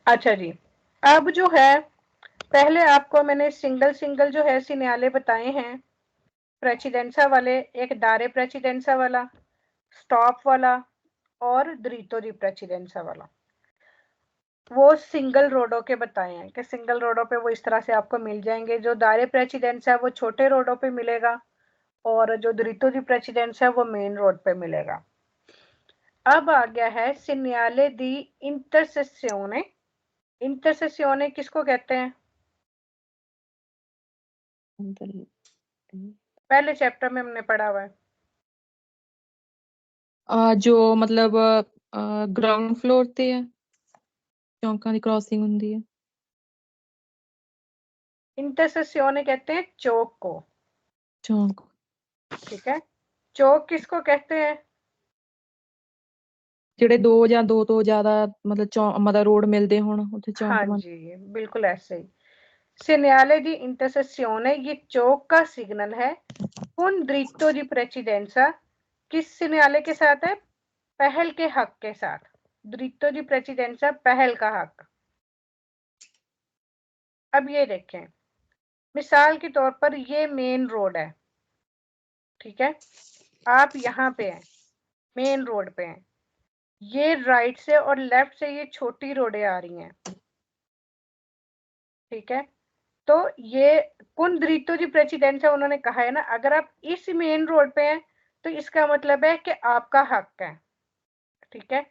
अच्छा जी, अब जो है पहले आपको मैंने सिंगल सिंगल जो है सिग्नल बताए हैं, प्रेसिडेंसा वाले, एक दारे प्रेसिडेंसा वाला, स्टॉप वाला और द्रितो दी प्रेसिडेंसा वाला। वो सिंगल रोडों के बताए हैं कि सिंगल रोडों पे वो इस तरह से आपको मिल जाएंगे। जो दारे प्रेसिडेंस है वो छोटे रोडों पे मिलेगा और जो द्रितो दी प्रेसिडेंस है वो मेन रोड पे मिलेगा। अब आ गया है सिग्नले दी इंटरसेसियोने। इंटरसेसियोने किसको कहते हैं? पहले चैप्टर में हमने पढ़ा हुआ है। जो मतलब ग्राउंड फ्लोर ते है, चौंका दी क्रॉसिंग हुंदी है। इंटरसेसियोने कहते हैं चौक को। चौंक। ठीक है, चौक किसको कहते हैं? ਜਿਹੜੇ ਦੋ ਜਾਂ ਦੋ ਤੋਂ ਜ਼ਿਆਦਾ ਮਤਲਬ ਰੋਡ ਮਿਲਦੇ ਹੋਣ ਉੱਥੇ ਚੌਂਕ हाँ ਬਣ। जी, बिल्कुल ऐसे ही। Segnale di intersezione, ये चौक का सिग्नल है। उन dritto di precedenza किस सिग्नले के साथ है? पहल के हक के साथ। dritto di precedenza पहल का हक। अब ये देखें, मिसाल के तौर पर ये मेन रोड है, ठीक है, आप यहाँ पे हैं, मेन रोड पे हैं, ये राइट से और लेफ्ट से ये छोटी रोडें आ रही हैं, ठीक है। तो ये कुन dritto di precedenza उन्होंने कहा है ना, अगर आप इस मेन रोड पे हैं तो इसका मतलब है कि आपका हक है, ठीक है।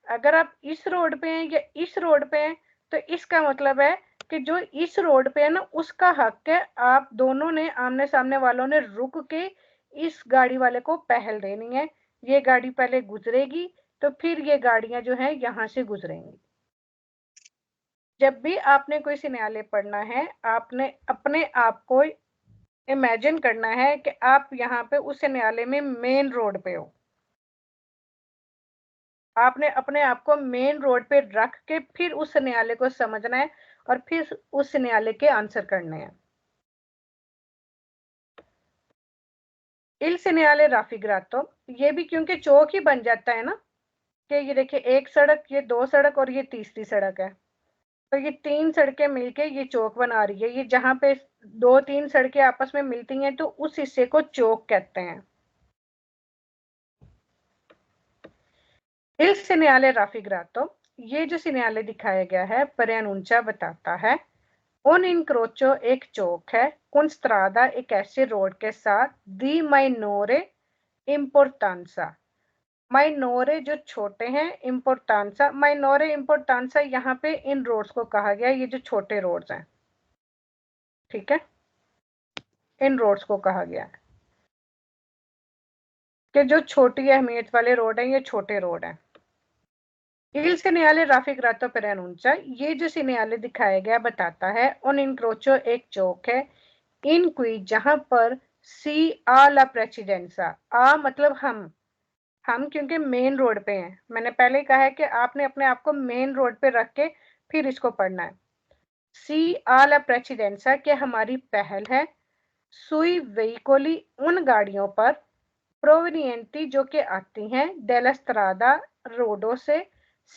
अगर आप इस रोड पे हैं या इस रोड पे हैं तो इसका मतलब है कि जो इस रोड पे है ना उसका हक है। आप दोनों ने, आमने सामने वालों ने रुक के इस गाड़ी वाले को पहल देनी है। ये गाड़ी पहले गुजरेगी तो फिर ये गाड़ियां जो है यहां से गुजरेंगी। जब भी आपने कोई सिग्नल पढ़ना है, आपने अपने आप को इमेजिन करना है कि आप यहाँ पे उस सिग्नल में मेन रोड पे हो। आपने अपने आप को मेन रोड पे रख के फिर उस सिग्नल को समझना है और फिर उस सिग्नल के आंसर करने हैं। इल सिग्नले राफिग्रातो, ये भी क्योंकि चौक ही बन जाता है ना, कि ये देखिए एक सड़क, ये दो सड़क और ये तीसरी सड़क है, तो ये तीन सड़कें मिलके ये चौक बना रही है। ये जहां पे दो तीन सड़कें आपस में मिलती हैं तो उस हिस्से को चौक कहते हैं। इल सिग्नले राफिग्रातो, ये जो सिग्नल दिखाया गया है प्रेअनुncia बताता है उन इनक्रोचो एक चौक है, उन स्त्रादा एक ऐसे रोड के साथ, दी माइनोरे इम्पोर्टांसा, माइनोरे जो छोटे हैं, इम्पोर्टांसा, माइनोरे इम्पोर्टांसा यहाँ पे इन रोड्स को कहा गया, ये जो छोटे रोड्स हैं, ठीक है, इन रोड्स को कहा गया है कि जो छोटी अहमियत वाले रोड हैं ये छोटे रोड हैं। Il segnale raffigurato per annuncia, ये जो सिग्नल दिखाया गया बताता है उन इनक्रोचो एक चौक है, इन क्वी जहां पर सी आ ला प्रेसिडेंसा, आ मतलब हम क्योंकि मेन रोड पे हैं, मैंने पहले कहा है कि आपने अपने आप को मेन रोड पे रख के फिर इसको पढ़ना है। सी आ ला प्रेसिडेंसा के हमारी पहल है, सुई वेहिकोली उन गाड़ियों पर, प्रोवेनिएंटी जो कि आती हैं, डेला स्त्रादा रोडों से,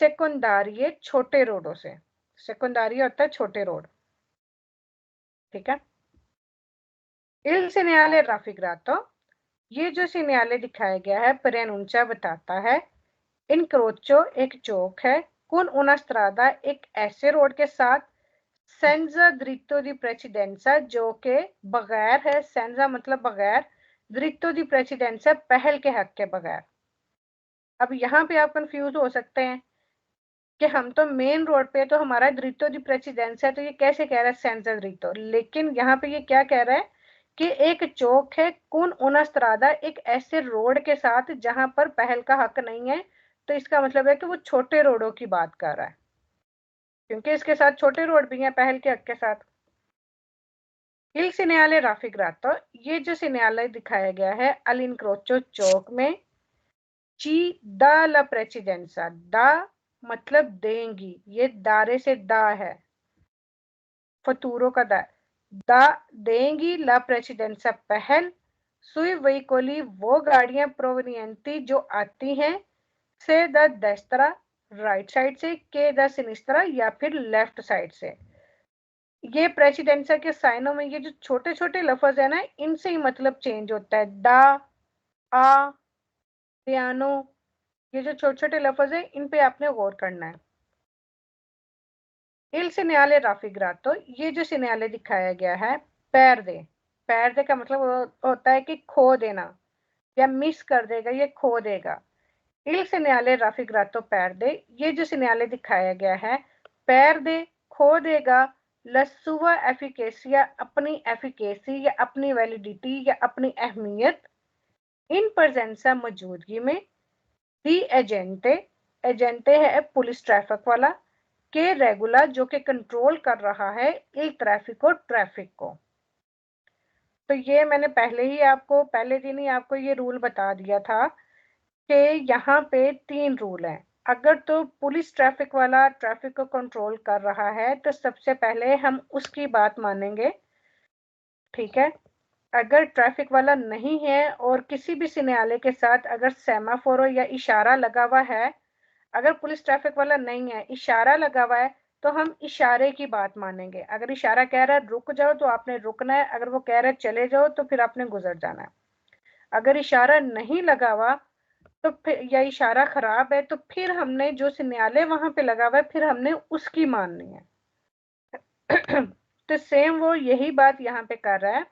सेकुंडारी छोटे रोडों से, सेकुंडारी होता है छोटे रोड, ठीक है। इल सिग्नले राफिग्रातो, ये जो सिग्नल दिखाया गया है प्रेअनुncia बताता है इनक्रोचो एक चौक है, कुन una strada एक ऐसे रोड के साथ, सेंजा द्रितो दी प्रेसिडेंसा जो के बगैर है, सेंजा मतलब बगैर, द्रितो दी प्रेसिडेंसा पहल के हक के बगैर। अब यहाँ पे आप कंफ्यूज हो सकते हैं कि हम तो मेन रोड पे, तो हमारा द्रितो दी प्रेसिडेंस है, तो ये कैसे कह रहा है सेंजा द्रितो, लेकिन यहाँ पे ये क्या कह रहा है कि एक चौक है कुन una strada एक ऐसे रोड के साथ जहां पर पहल का हक नहीं है, तो इसका मतलब है कि वो छोटे रोडों की बात कर रहा है, क्योंकि इसके साथ छोटे रोड भी हैं पहल के हक के साथ। Il segnale raffigurato, ये जो सिग्नल दिखाया गया है अल इनक्रोचो चौक में, ची दा ला प्रेसिडेंसा, दा मतलब देंगी, ये दारे से दा है, फतूरों का दा देंगी, ला प्रेसिडेंसा पहल, सुई वेहिकोली वो गाड़ियां प्रोवेनिएंटी जो आती हैं, से द डेस्त्रा राइट साइड से, के द सिनिस्त्रा या फिर लेफ्ट साइड से। ये प्रेसिडेंसा के साइनों में ये जो छोटे छोटे लफ्ज है ना, इनसे ही मतलब चेंज होता है। डा, आ, पियानो, ये जो छोटे छोटे लफ्ज है इन पे आपने गौर करना है। इल सिन्याले राफिग्रातो, ये जो सिन्याले दिखाया गया है, पैर दे। पैर दे का मतलब होता है कि खो देना या मिस कर देगा, ये खो देगा। इल सिन्याले राफिग्रातो पैर दे, ये जो सिन्याले दिखाया गया है, पैर दे, खो देगा, लसुवा एफिकेसिया, अपनी एफिकेसी या अपनी वैलिडिटी या अपनी अहमियत, इन प्रेजेंसा मौजूदगी में, दी एजेंटे, एजेंटे है पुलिस ट्रैफिक वाला, के रेगुलर जो कि कंट्रोल कर रहा है इल ट्रैफिको, ट्रैफिक को। तो ये मैंने पहले दिन ही आपको ये रूल बता दिया था कि यहाँ पे 3 रूल हैं। अगर तो पुलिस ट्रैफिक वाला ट्रैफिक को कंट्रोल कर रहा है तो सबसे पहले हम उसकी बात मानेंगे, ठीक है। अगर ट्रैफिक वाला नहीं है और किसी भी सिग्नल के साथ अगर सेमाफोर या इशारा लगा हुआ है, अगर पुलिस ट्रैफिक वाला नहीं है, इशारा लगा हुआ है, तो हम इशारे की बात मानेंगे। अगर इशारा कह रहा है रुक जाओ तो आपने रुकना है, अगर वो कह रहा है चले जाओ तो फिर आपने गुजर जाना है। अगर इशारा नहीं लगा हुआ तो फिर, या इशारा खराब है, तो फिर हमने जो सिग्नल वहां पे लगा हुआ है फिर हमने उसकी माननी है। तो सेम वो यही बात यहाँ पे कर रहा है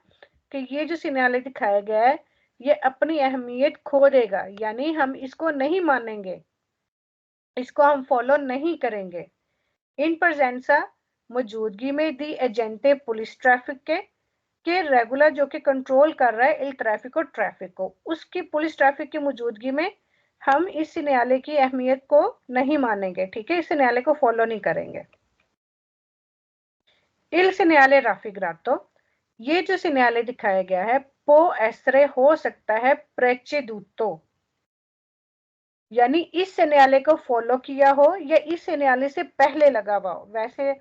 कि ये जो सिग्नल दिखाया गया है ये अपनी अहमियत खो देगा, यानी हम इसको नहीं मानेंगे, इसको हम फॉलो नहीं करेंगे। इन प्रेजेंसा मौजूदगी में दी एजेंटे पुलिस ट्रैफिक के रेगुलर जो कि कंट्रोल कर रहा है इल ट्रैफिक को, उसकी पुलिस ट्रैफिक की मौजूदगी में हम इस न्यायालय की अहमियत को नहीं मानेंगे, ठीक है, इस न्यायालय को फॉलो नहीं करेंगे। इल न्यायालय राफिग्रातो, ये जो न्यायालय दिखाया गया है पो एसरे हो सकता है प्रेचेदूतो, यानी इस न्यायालय को फॉलो किया हो या इस न्यायालय से पहले लगा हुआ हो। वैसे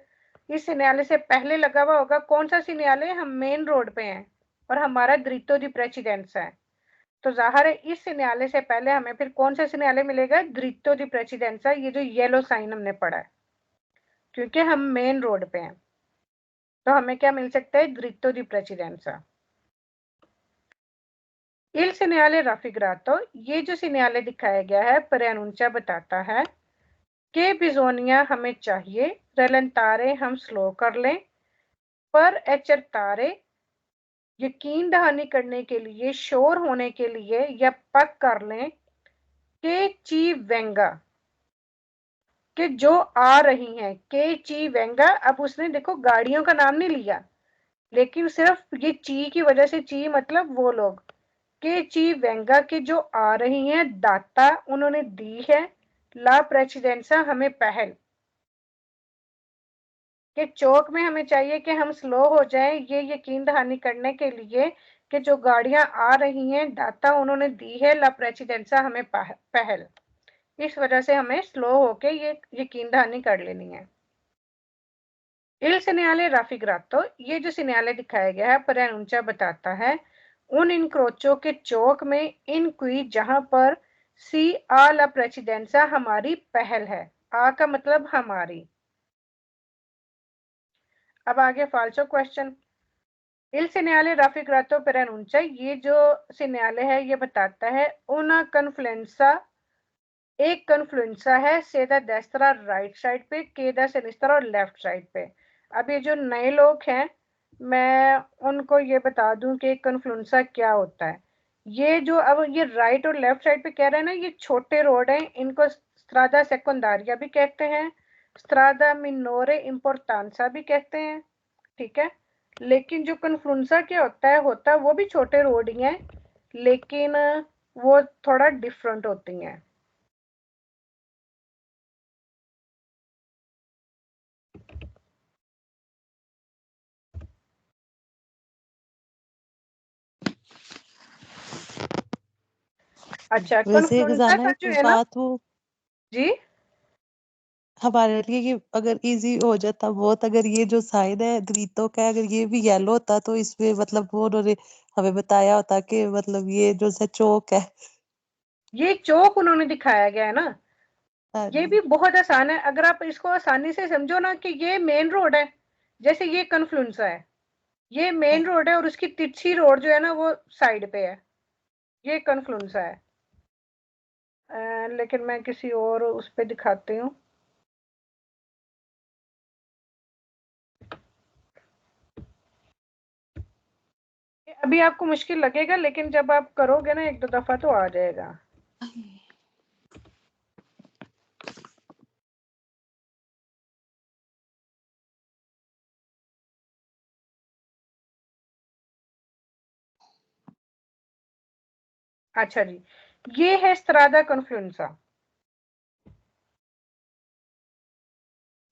इस न्यायालय से पहले लगा हुआ होगा, कौन सा न्यायालय, हम मेन रोड पे हैं और हमारा द्रितो दी प्रेसिडेंस है, तो जाहिर है इस न्यायालय से पहले हमें फिर कौन सा न्यायालय मिलेगा, द्रितो दी प्रेसिडेंसा, ये जो येलो साइन हमने पढ़ा है, क्योंकि हम मेन रोड पे हैं तो हमें क्या मिल सकता है, द्रितो दी प्रेसिडेंसा। इल न्यायालय राफिग्रातो, ये जो न्यायालय दिखाया गया है प्रेनुंचा बताता है कि बिजोनिया हमें चाहिए, रलंतारे हम स्लो कर लें, पर एचरतारे यकीन दहानी करने के लिए, शोर होने के लिए या पक कर लें, के ची वेंगा, कि जो आ रही हैं, के ची वेंगा। अब उसने देखो गाड़ियों का नाम नहीं लिया, लेकिन सिर्फ ये ची की वजह से, ची मतलब वो लोग, के ची वेंगा के जो आ रही हैं, दाता उन्होंने दी है, ला प्रेसिडेंसा हमें पहल, कि चौक में हमें चाहिए कि हम स्लो हो जाएं, ये यकीन दहानी करने के लिए कि जो गाड़ियां आ रही हैं दाता उन्होंने दी है, ला प्रेसिडेंसा हमें पहल, इस वजह से हमें स्लो होके ये यकीन दहानी कर लेनी है। इल न्यायालय राफिग्रातो, ये जो न्यायालय दिखाया गया है प्रेनुंचा बताता है उन इनक्रोचो के चौक में, इन क्वी जहां पर सी आ ला प्रेसिडेंसा हमारी पहल है, आ का मतलब हमारी। अब आगे फाल्सो क्वेश्चन। इल न्यायालय राफिग्रातो प्रेनुंचा, ये जो न्यायालय है ये बताता है una कन्फ्लुएंसा, एक कन्फ्लुएंसा है सेदा देस्त्रा राइट साइड पे, केदा सिनिस्त्रा और लेफ्ट साइड पे। अब ये जो नए लोग हैं मैं उनको ये बता दूं कि कन्फ्लुएंसा क्या होता है। ये जो अब ये राइट और लेफ्ट साइड पे कह रहे हैं ना, ये छोटे रोड हैं, इनको स्ट्रादा सेकेंडारिया भी कहते हैं, स्ट्रादा मिनोरे इम्पोर्टांसा भी कहते हैं, ठीक है। लेकिन जो कन्फ्लुएंसा क्या होता है वो भी छोटे रोड ही हैं, लेकिन वो थोड़ा डिफरेंट होती हैं। अच्छा, वैसे एक कन्फ्लुएंसा जाना का एक जो है ना, बात हो जी हमारे लिए कि अगर इजी हो जाता बहुत, अगर ये जो साइन है द्वितों का अगर ये भी येलो होता तो इसमें मतलब वो उन्होंने हमें बताया होता कि मतलब ये जो सा चौक है। ये चौक उन्होंने दिखाया गया है ना, हाँ ये जी। भी बहुत आसान है, अगर आप इसको आसानी से समझो ना कि ये मेन रोड है, जैसे ये कन्फ्लुएंसा है, ये मेन रोड है और उसकी तिरछी रोड जो है ना वो साइड पे है, ये कन्फ्लुएंसा है। लेकिन मैं किसी और उस पे दिखाती हूँ। अभी आपको मुश्किल लगेगा, लेकिन जब आप करोगे ना 1-2 दफा तो आ जाएगा। अच्छा जी, ये है स्त्रादा कन्फ्लुएंसा।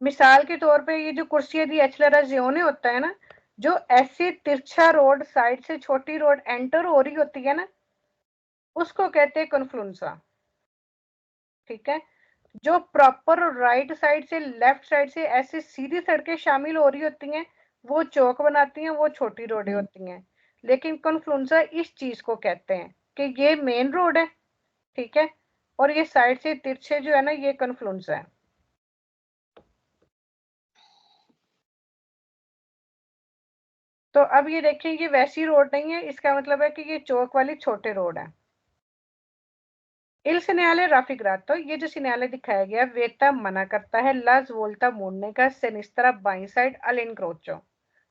मिसाल के तौर पे ये जो कुर्सिया दी एक्सेलराजियोने होता है ना, जो ऐसे तिरछा रोड साइड से छोटी रोड एंटर हो रही होती है ना, उसको कहते हैं कन्फ्लुएंसा। ठीक है, जो प्रॉपर राइट साइड से लेफ्ट साइड से ऐसे सीधी सड़कें शामिल हो रही होती हैं, वो चौक बनाती हैं, वो छोटी रोडें होती हैं। लेकिन कन्फ्लुएंसा इस चीज को कहते हैं कि ये मेन रोड है, ठीक है, और ये साइड से तिरछे जो है ना, ये कन्फ्लुएंसा है। तो अब ये देखिए, ये वैसी रोड नहीं है, इसका मतलब है कि ये चौक वाली छोटे रोड है। इल segnale raffigurato, ये जो सिग्नल दिखाया गया वेता मना करता है लाज वोल्टा मोड़ने का सेनिस्त्रा बाई साइड अल इनक्रोचो।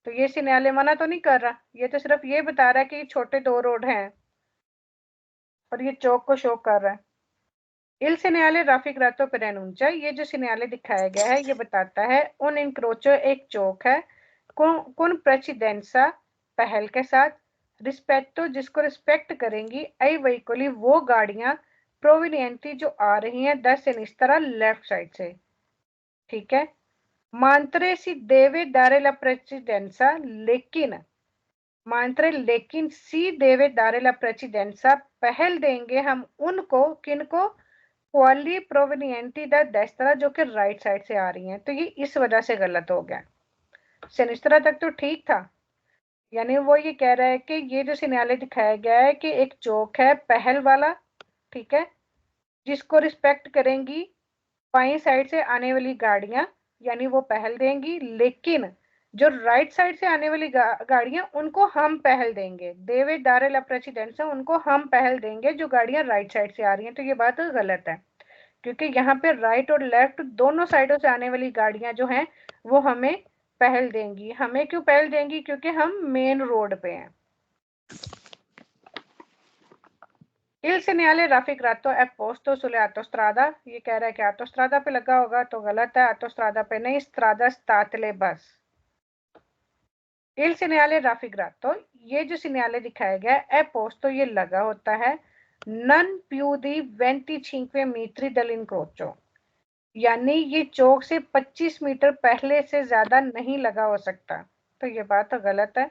तो ये सिग्नल मना तो नहीं कर रहा, ये तो सिर्फ ये बता रहा है कि ये छोटे 2 रोड हैं और ये चौक को शो कर रहा है। इल segnale raffigurato per annuncia, ये जो सिग्नल दिखाया गया है ये बताता है उन इनक्रोचो एक चौक है, कौन प्रेसिडेंसा पहल के साथ, रिस्पेक्टो जिसको रिस्पेक्ट करेंगी, आई वहीकोली वो गाड़ियां, प्रोविनियंटी जो आ रही हैं 10 सिनिस्त्रा लेफ्ट साइड से। ठीक है, मांत्रे सी देवे दारे ला प्रेसिडेंसा, लेकिन मांत्रे लेकिन सी देवे दारे ला प्रेसिडेंसा पहल देंगे हम उनको, किनको, क्वाली प्रोविनियंटी द डेस्त्रा जो कि राइट साइड से आ रही हैं। तो ये इस वजह से गलत हो गया, सिनिस्त्रा तक तो ठीक था। यानी वो ये कह रहा है कि ये जो सिग्नल दिखाया गया है कि एक चौक है पहल वाला, ठीक है, जिसको रिस्पेक्ट करेंगी बाई साइड से आने वाली गाड़ियां, यानी वो पहल देंगी, लेकिन जो राइट साइड से आने वाली गाड़ियां उनको हम पहल देंगे, देवे दारे ला प्रेसिडेंट उनको हम पहल देंगे जो गाड़ियां राइट साइड से आ रही हैं। तो ये बात गलत है, क्योंकि यहाँ पे राइट और लेफ्ट दोनों साइडों से आने वाली गाड़ियां जो हैं वो हमें पहल देंगी। हमें क्यों पहल देंगी? क्योंकि हम मेन रोड पे हैं। Il segnale raffigurato è posto sulle autostrada, ये कह रहा है कि autostrada पे लगा होगा, तो गलत है, autostrada पे नहीं, strada statale bus। Il segnale raffigurato, ये जो सिग्नल दिखाया गया है posto, ये लगा होता है non più di 25 metri dall'incrocio, यानी ये चौक से 25 मीटर पहले से ज्यादा नहीं लगा हो सकता। तो ये बात तो गलत है,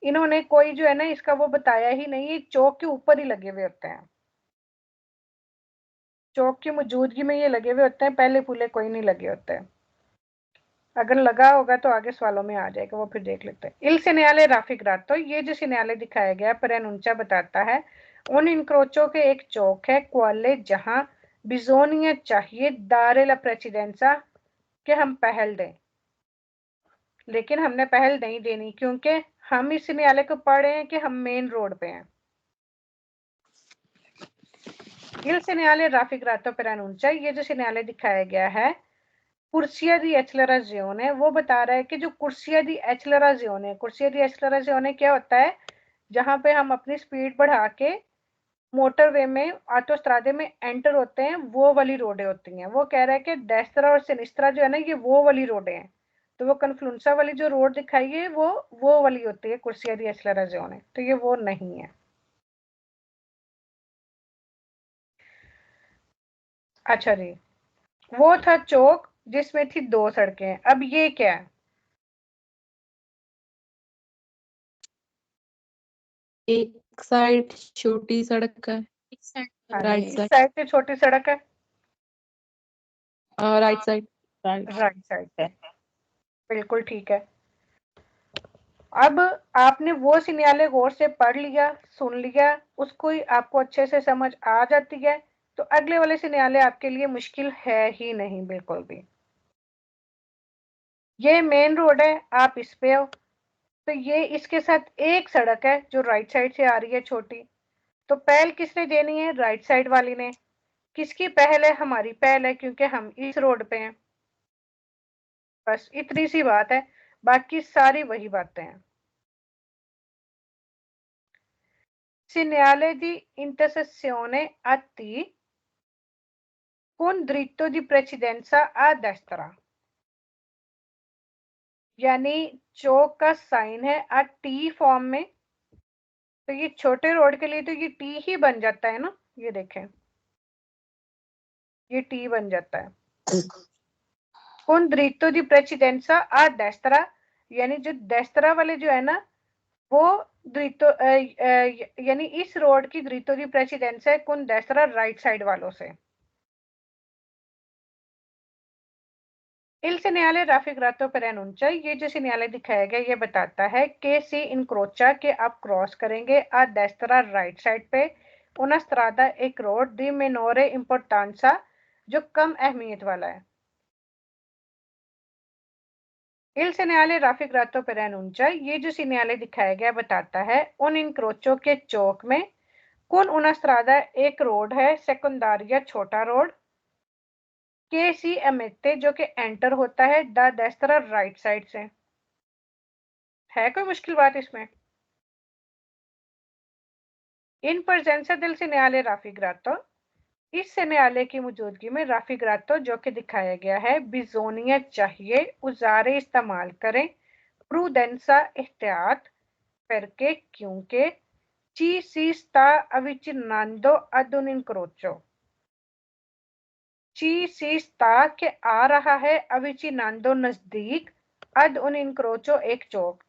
इन्होंने कोई जो है ना इसका वो बताया ही नहीं, ये चौक के ऊपर ही लगे हुए होते हैं, चौक की मौजूदगी में ये लगे हुए होते हैं, पहले फूले कोई नहीं लगे होते हैं। अगर लगा होगा तो आगे सवालों में आ जाएगा, वो फिर देख लेते हैं। इल segnale raffigurato, ये जो सिग्नल दिखाया गया preannuncia बताता है उन इनक्रोचो के एक चौक है क्वाले जहां बिजोनिया चाहिए दारे ला प्रेसिडेंसा के हम पहल दें, लेकिन हमने पहल नहीं देनी क्योंकि हम इस सिग्नल को पढ़ रहे हैं कि हम मेन रोड पे हैं। इल segnale raffigurato preannuncia, ये जो सिग्नल दिखाया गया है कुर्सिया दी एक्सेलराजियोने, वो बता रहा है कि जो कुर्सिया दी एक्सेलराजियोने, कुर्सिया दी एक्सेलराजियोने क्या होता है? जहां पे हम अपनी स्पीड बढ़ा के मोटरवे में ऑटोस्ट्रादे में एंटर होते हैं, वो वाली रोडें होती हैं। वो कह रहा है कि डेस्त्रा और सिनिस्त्रा जो है ना, ये वो वाली रोडें हैं। तो वो कन्फ्लुएंसा वाली जो रोड दिखाई है वो वाली होती है कुर्सिया दी एक्सेलराजियोने, तो ये वो नहीं है। अच्छा जी, वो था चौक जिसमें थी 2 सड़कें, अब ये क्या है? एक साइड छोटी सड़क है, हाँ जी, राइट इस साइड, साइड से छोटी सड़क है, right side, right. Right side से, बिल्कुल ठीक है। अब आपने वो सिग्नल गौर से पढ़ लिया, सुन लिया, उसको ही आपको अच्छे से समझ आ जाती है तो अगले वाले सिनेरियो आपके लिए मुश्किल है ही नहीं बिल्कुल भी। ये मेन रोड है, आप इस पे हो, तो ये इसके साथ एक सड़क है जो राइट साइड से आ रही है छोटी, तो पहल किसने देनी है? राइट साइड वाली ने। किसकी पहल है? हमारी पहल है, क्योंकि हम इस रोड पे हैं। बस इतनी सी बात है, बाकी सारी वही बातें हैं। Segnale di intersezione a T con dritto di precedenza a destra, यानी चौक का साइन है आ टी फॉर्म में, तो ये छोटे रोड के लिए तो ये टी ही बन जाता है ना, ये देखें ये टी बन जाता है। con dritto di precedenza a destra, यानी जो destra वाले जो है ना, वो द्रितो यानी इस रोड की द्रितो दी प्रेसिडेंस है con destra राइट साइड वालों से। Il segnale raffigurato per annuncia, ये जो सिग्नल दिखाया गया ये बताता है कि सी इनक्रोचा के आप क्रॉस करेंगे आ destra राइट साइड पे una strada एक रोड दी minore importanza जो कम अहमियत वाला है। Il segnale raffigurato per annuncia, ये जो सिग्नल दिखाया गया बताता है उन इनक्रोचो के चौक में con una strada एक रोड है सेकेंडारिया छोटा रोड के सी एमिटे जो कि एंटर होता है द destra राइट साइड से। है कोई मुश्किल बात इसमें? इन presenza del segnale raffigurato, इस segnale की मौजूदगी में raffigurato जो कि दिखाया गया है बिजोनिया चाहिए उजारे इस्तेमाल करें prudenza एहतियात करके क्योंकि ci si sta avvicinando ad un incrocio, ci si sta के आ रहा है avvicinando नजदीक ad un incrocio एक चौक,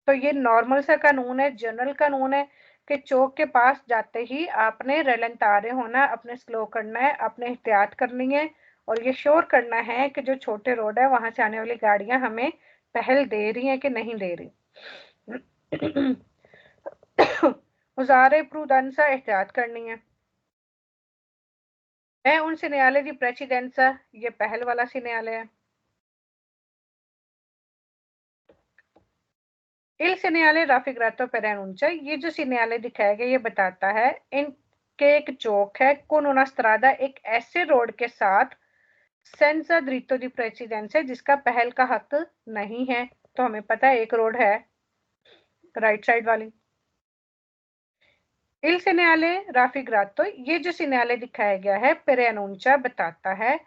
तो ये नॉर्मल सा कानून है, जनरल कानून है कि चौक के पास जाते ही आपने रलनतारे होना, अपने स्लो करना है, अपने एहतियात करनी है और ये श्योर करना है कि जो छोटे रोड है वहां से आने वाली गाड़ियां हमें पहल दे रही हैं कि नहीं दे रही। उजारे प्रूडेंसा एहतियात करनी है उन सिग्नले दी प्रेसिडेंसा, ये पहल वाला सिग्नल है। Il segnale raffigurato per annuncia, ये जो सिग्नल दिखाया गया ये बताता है इनके एक चौक है con una strada एक ऐसे रोड के साथ senza diritto di precedenza जिसका पहल का हक नहीं है, तो हमें पता है एक रोड है राइट साइड वाली। Il segnale raffigurato, ये जो सिग्नल दिखाया गया है per annuncia बताता है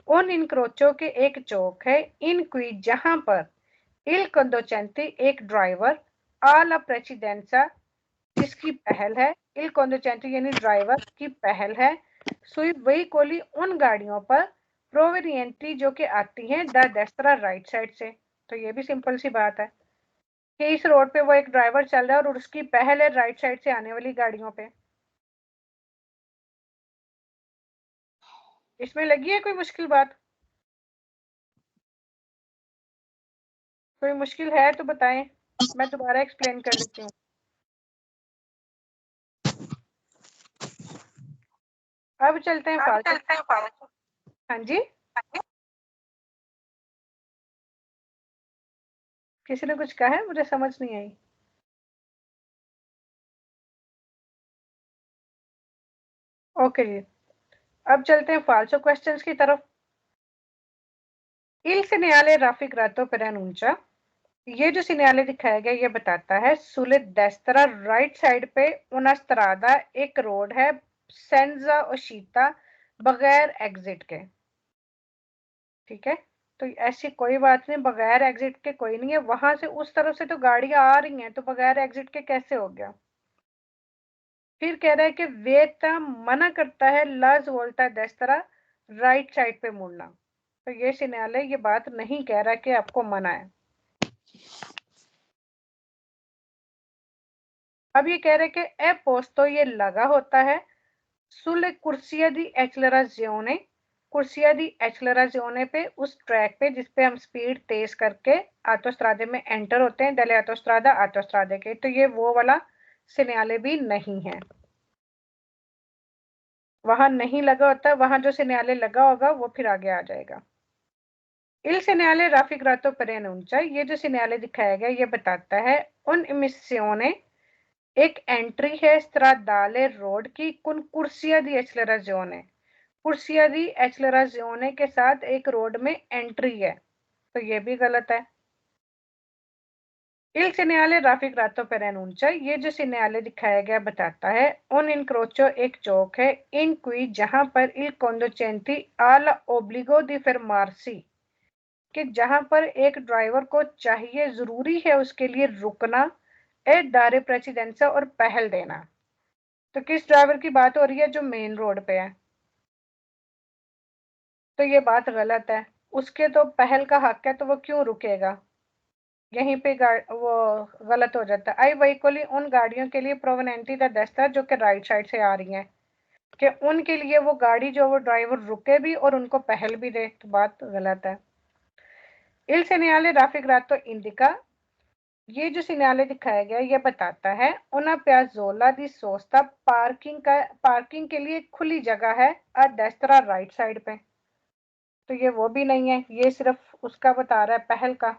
उन इनक्रोचो के एक चौक है इन क्वी जहां पर il conducente एक ड्राइवर alla precedenza जिसकी पहल है, il conducente यानी ड्राइवर की पहल है sui veicoli उन गाड़ियों पर provenienti जो कि आती हैं द destra राइट साइड से, तो ये भी सिंपल सी बात है कि इस रोड पे वो एक ड्राइवर चल रहा है और उसकी पहल है राइट साइड से आने वाली गाड़ियों पे। इसमें लगी है कोई मुश्किल बात? कोई मुश्किल है तो बताएं, मैं दोबारा एक्सप्लेन कर देती हूँ। अब चलते हैं फालतू। हाँ जी, किसी ने कुछ कहा है? मुझे समझ नहीं आई। ओके जी, अब चलते हैं फालतू क्वेश्चंस की तरफ। Il segnale raffigurato per annuncia, ये जो सिग्नल दिखाया गया ये बताता है सुले destra राइट साइड पे una strada एक रोड है senza uscita बगैर एग्जिट के। ठीक है, तो ऐसी कोई बात नहीं, बगैर एग्जिट के कोई नहीं है, वहां से उस तरफ से तो गाड़ियां आ रही हैं, तो बगैर एग्जिट के कैसे हो गया? फिर कह रहा है कि वेता मना करता है लाज वोल्टा destra राइट साइड पे मुड़ना, तो ये सिग्नल ये बात नहीं कह रहा कि आपको मना है। अब ये कह रहे कि ए पोस्तो ये लगा होता है सुले कुर्सिया दी एक्सलराजियोने, कुर्सिया दी एक्सलराजियोने पे उस ट्रैक पे जिस पे हम स्पीड तेज करके ऑटोस्ट्रादे में एंटर होते हैं, डेले ऑटोस्ट्रादा ऑटोस्ट्रादे के, तो ये वो वाला सिग्नल भी नहीं है। वहां नहीं लगा होता, वहां जो segnale लगा होगा वो फिर आगे आ जाएगा। Il segnale raffigurato per enuncia, ये जो segnale दिखाया गया ये बताता है un'emissione, एक एंट्री है stradale रोड की con corsia di accelerazione, corsia di accelerazione के साथ एक रोड में एंट्री है, तो ये भी गलत है। Il segnale raffigurato per enuncia, ये जो segnale दिखाया गया बताता है un incrocio, एक चौक है in cui, जहां पर il conducente ha l'obbligo di fermarsi, कि जहां पर एक ड्राइवर को चाहिए, जरूरी है उसके लिए रुकना, ए दारे प्रेसिडेंसा, और पहल देना। तो किस ड्राइवर की बात हो रही है? जो मेन रोड पे है, तो ये बात गलत है। उसके तो पहल का हक है, तो वो क्यों रुकेगा? यहीं पे वो गलत हो जाता है। आई वहीकली, उन गाड़ियों के लिए प्रोवेनेंटी द डेस्टा, जो कि राइट साइड से आ रही हैं, कि उनके लिए वो गाड़ी जो वो ड्राइवर रुके भी और उनको पहल भी दे, तो बात गलत है। Il segnale raffigurato indica, ये जो सिग्नल दिखाया गया ये बताता है una piazzola di sosta, parking के लिए खुली जगह है आ destra, राइट साइड पे, तो ये वो भी नहीं है, ये सिर्फ उसका बता रहा है, पहल का।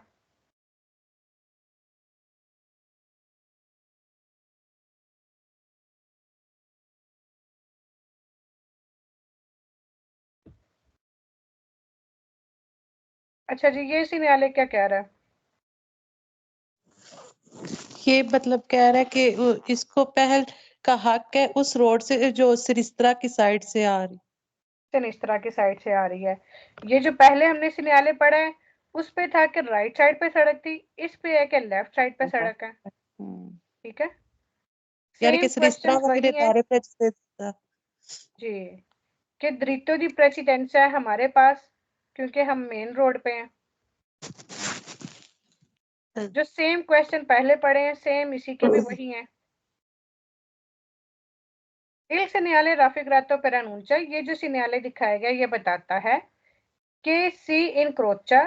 अच्छा जी, ये सिग्नल क्या कह रहा है? ये मतलब कह रहा है कि इसको पहल का हक है उस रोड से जो सिरिस्त्रा की साइड से आ रही, सिनिस्त्रा की साइड से आ रही है। ये जो पहले हमने सिग्नल पढ़ा है उस पे था कि राइट साइड पे सड़क थी, इस पे है कि लेफ्ट साइड पे सड़क है। ठीक है, यानी कि सेम सिरिस्त्रा क्वेश्चन वगैरह वही है दारे प्रेसिडेंसा। जी, कि द्रितो दी प्रेसिडेंसा है हमारे पास, क्योंकि हम मेन रोड पे हैं। जो सेम क्वेश्चन पहले पढ़े हैं, सेम इसी के भी वही हैं। Il segnale raffigurato per annuncia, ये जो सिग्नल दिखाया गया ये बताता है कि सी incrocia,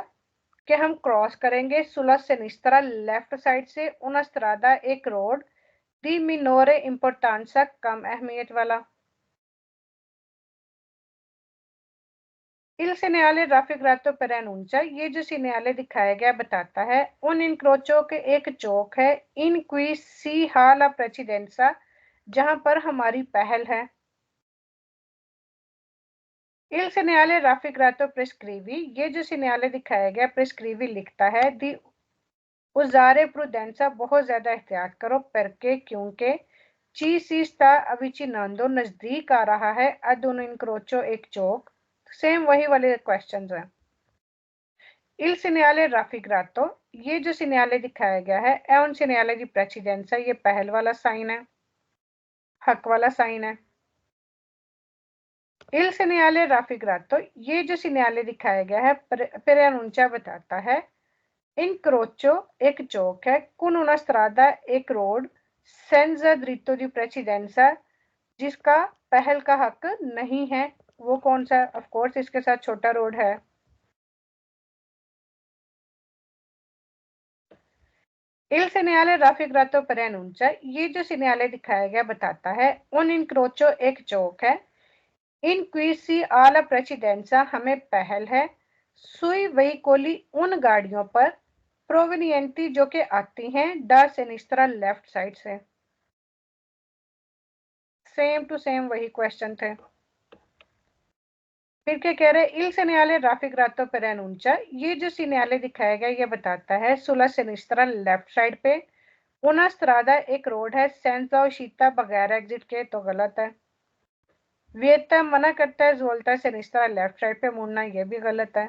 कि हम क्रॉस करेंगे सुला सिनिस्त्रा, लेफ्ट साइड से, una strada, एक रोड, दी minore importanza, कम अहमियत वाला। Il segnale raffigurato per annuncia, ये जो सिग्नल दिखाया गया बताता है un incrocio, के एक चौक है in cui si ha la precedenza, जहां पर हमारी पहल है। Il segnale raffigurato prescrivi, ये जो सिग्नल दिखाया गया prescrivi लिखता है दी usare prudenza, बहुत ज्यादा एहतियात करो, परके, क्योंकि ची सी sta avvicinando, नजदीक आ रहा है, ad un incrocio, एक चौक। सेम वही वाले क्वेश्चंस हैं। Il segnale raffigurato, ये जो सिग्नल दिखाया गया है è un segnale di precedenza, ये पहल वाला साइन है, हक वाला साइन है। Il segnale raffigurato, ये जो सिग्नल दिखाया गया है preannuncia बताता है incrocio, एक चौक है, con una strada, एक road, senza diritto di precedenza, जिसका पहल का हक नहीं है। वो कौन सा? ऑफ कोर्स इसके साथ छोटा रोड है। Il segnale raffigurato per annuncia, ये जो सिग्नल दिखाया गया बताता है un incrocio, एक चौक है, in cui si ha la precedenza, हमें पहल है, sui veicoli, उन गाड़ियों पर, provenienti, जो के आती हैं, da sinistra, लेफ्ट साइड से। सेम टू सेम वही क्वेश्चन थे। फिर क्या कह रहे हैं? Il segnale raffigurato per annuncia, ये जो सिग्नल दिखाया गया ये बताता है सुला सिनिस्त्रा, लेफ्ट साइड पे, una strada, एक रोड है, senza uscita, बगैर एग्जिट के, तो गलत है। वियता मना करता है जोल्टा सिनिस्त्रा, लेफ्ट साइड पे मुड़ना, ये भी गलत है।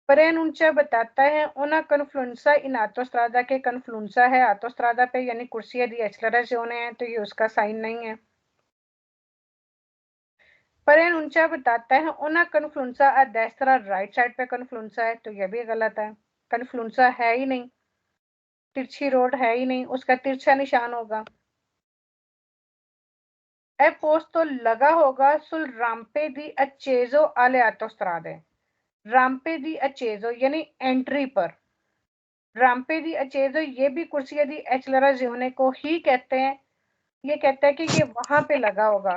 preannuncia बताता है una confluenza in autostrada, के कन्फ्लुएंसा है ऑटोस्ट्रादा पे, यानी कुर्सिया दी एक्सेलरेशियोने है, तो ये उसका साइन नहीं है। preannuncia बताता है una confluenza a destra, right side पे कन्फ्लुएंसा है, तो ये भी गलत है। कन्फ्लुएंसा है ही नहीं, तिरछी रोड है ही नहीं, उसका तिरछा निशान होगा। ए पोस्तो लगा होगा सुल राम्पे दी अचेजो आले ऑटोस्ट्रादे, राम्पे दी अचेजो यानी एंट्री पर, राम्पे दी अचेजो ये भी कुर्सिया दी एक्सेलरेशियोने को ही कहते हैं। ये कहता है कि ये वहां पे लगा होगा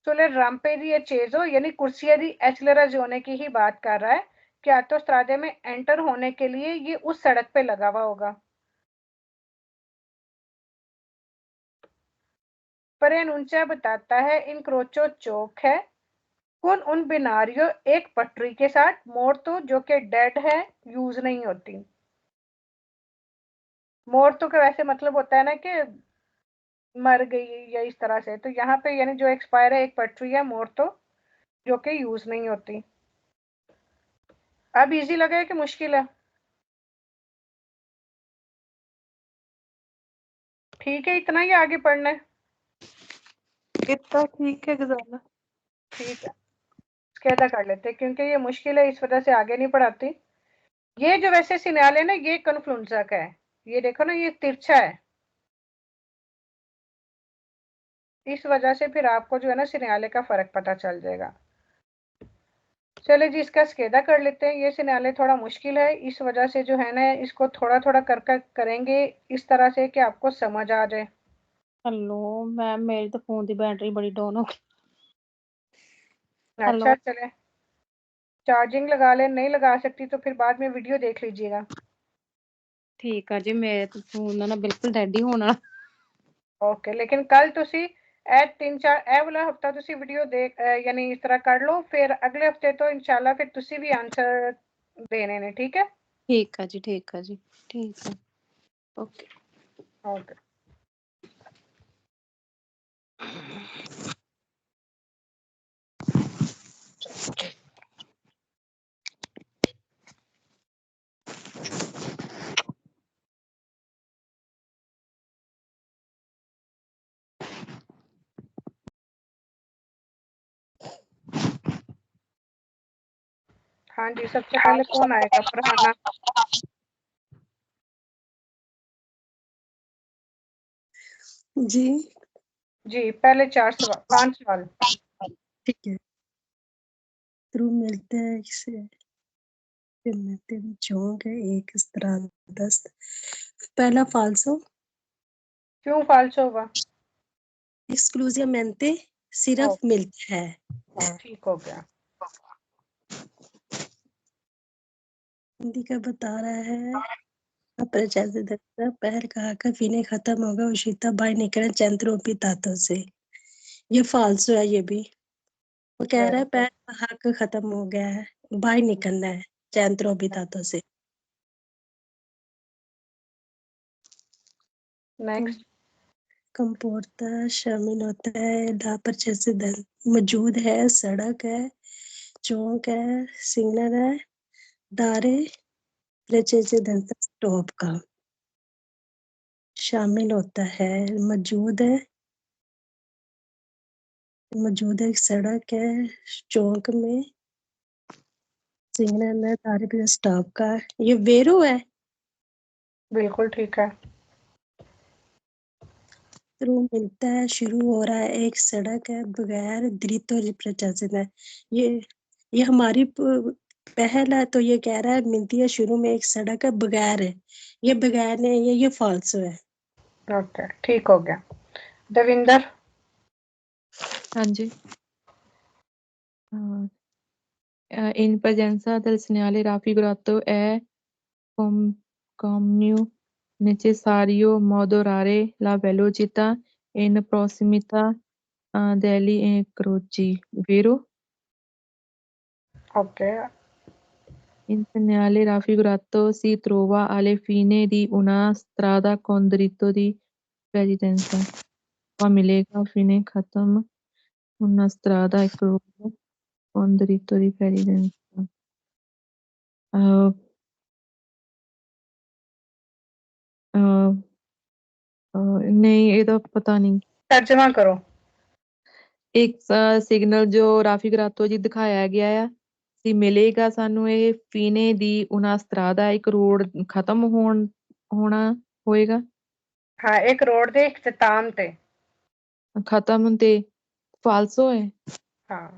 सुले रामपेरी या चेजो यानी कुर्सिया दी एक्सेलराजिone की ही बात कर रहा है कि ऑटोस्ट्रादे में एंटर होने के लिए ये उस सड़क पे लगा हुआ होगा। परेनुंचा बताता है इनक्रोचो चौक है। कौन उन बिनारियों एक पटरी के साथ मोर्तो जो कि डेड है, यूज नहीं होती। मोर्तो का वैसे मतलब होता है ना कि मर गई या इस तरह से, तो यहाँ पे यानी जो एक्सपायर है एक पटरी है मोर्तो जो कि यूज नहीं होती। अब इजी लगा है कि मुश्किल है? ठीक है, इतना ही आगे पढ़ना है। इतना ठीक है गुजारा। ठीक है, कैदा कर लेते हैं क्योंकि ये मुश्किल है, इस वजह से आगे नहीं पढ़ाती। ये जो वैसे सिग्नल है ना, ये कन्फ्लुएंजा का है। ये देखो ना, ये तिरछा है, इस वजह से फिर आपको जो है ना सिग्नल का फर्क पता चल जाएगा। चले जी, इसका स्केदा कर लेते हैं। ये सिग्नल थोड़ा मुश्किल है, इस वजह से जो है ना इसको थोड़ा थोड़ा कर करेंगे इस तरह से कि आपको समझ आ जाए। हेलो मैम, मेरी तो फोन की बैटरी बड़ी डाउन हो गई। अच्छा, चले चार्जिंग लगा ले, नहीं लगा सकती तो फिर बाद में वीडियो देख लीजिएगा। ठीक है जी, मेरे तो फोन ना बिल्कुल डैड ही होना। ओके, लेकिन कल तुसी ए 3-4 ए वाला हफ्ता तुसी वीडियो देख यानी इस तरह कर लो, फिर अगले हफ्ते तो इंशाल्लाह फिर तुसी भी आंसर देने ने। ठीक है? ठीक है जी, ठीक है जी, ठीक है, ओके। ओके। हाँ जी, सबसे पहले कौन आएगा? फरहाना। जी जी, पहले 5 सवाल। ठीक है। थ्रू मिलते हैं इसे मिलते भी चौंक है एक इस तरह दस्त। पहला फाल्सो क्यों फाल्सो होगा? एक्सक्लूसिवमेंटे सिर्फ मिलता है। ठीक हो गया। हिंदी का बता रहा है जैसे दक्ता पहल कहा का फीने खत्म होगा उशिता बाई निकले चंद्रोपी तातों से। ये फाल्सो है। ये भी वो कह रहा है पहल का हक खत्म हो गया है, बाई निकलना है चंद्रोपी तातों से। नेक्स्ट। कंपोर्ता शामिल होता है दा पर जैसे मौजूद है, सड़क है, चौक है, सिग्नल है, दारे जैसे दंता स्टॉप का शामिल होता है। मौजूद है, एक सड़क है, चौक में सिग्नल है, दारे पे स्टॉप का। ये वेरो है। बिल्कुल ठीक है। थ्रू मिलता है, शुरू हो रहा है, एक सड़क है, बगैर दृतो प्रशासित है। ये हमारी पहल है, तो ये कह रहा है मिलती है शुरू में, एक सड़क है, बगैर है। ये बगैर नहीं है, ये फाल्सो है। ओके, ठीक हो गया। देविंदर। हाँ जी। In presenza del segnale raffigurato è necessario moderare la velocità in prossimità degli incroci, vero? Okay. Il segnale raffigurato si trova alla fine di una strada con diritto di precedenza. Qua milega fine khatam una strada e con diritto di precedenza. Uh, नहीं ये तो पता नहीं। तर्जमा करो। एक signal जो राफी गरातो जी दिखाया गया है ਸੀ ਮਿਲੇਗਾ ਸਾਨੂੰ ਇਹ ਫੀਨੇ ਦੀ ਉਨਾ ਸਤਰਾਦਾ ਇੱਕ ਰੋਡ ਖਤਮ ਹੋਣਾ ਹੋਏਗਾ। हाँ, एक रोड दे इख्तिताम ते। खत्म ते फाल्सो है। हाँ।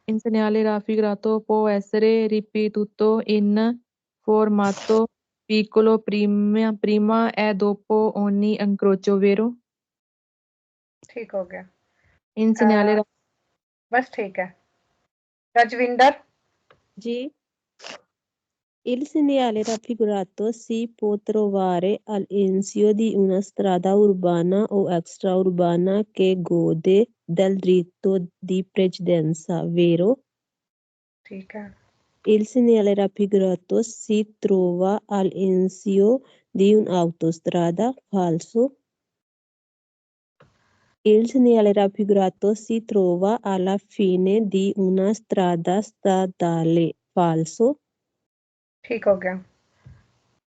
In segnale raffigurato può essere ripetuto in formato piccolo prima e dopo ogni incrocio, vero? ठीक हो गया। इन न्यायालय बस ठीक है। रजविंदर। जी। Il segnale raffigurato si può trovare all'inizio di una strada urbana o extraurbana che gode del diritto di precedenza, vero? ठीक है। Il segnale raffigurato si trova all'inizio di un'autostrada, falso. Il segnale raffigurato si trova alla fine di una strada statale, falso. ठीक हो गया।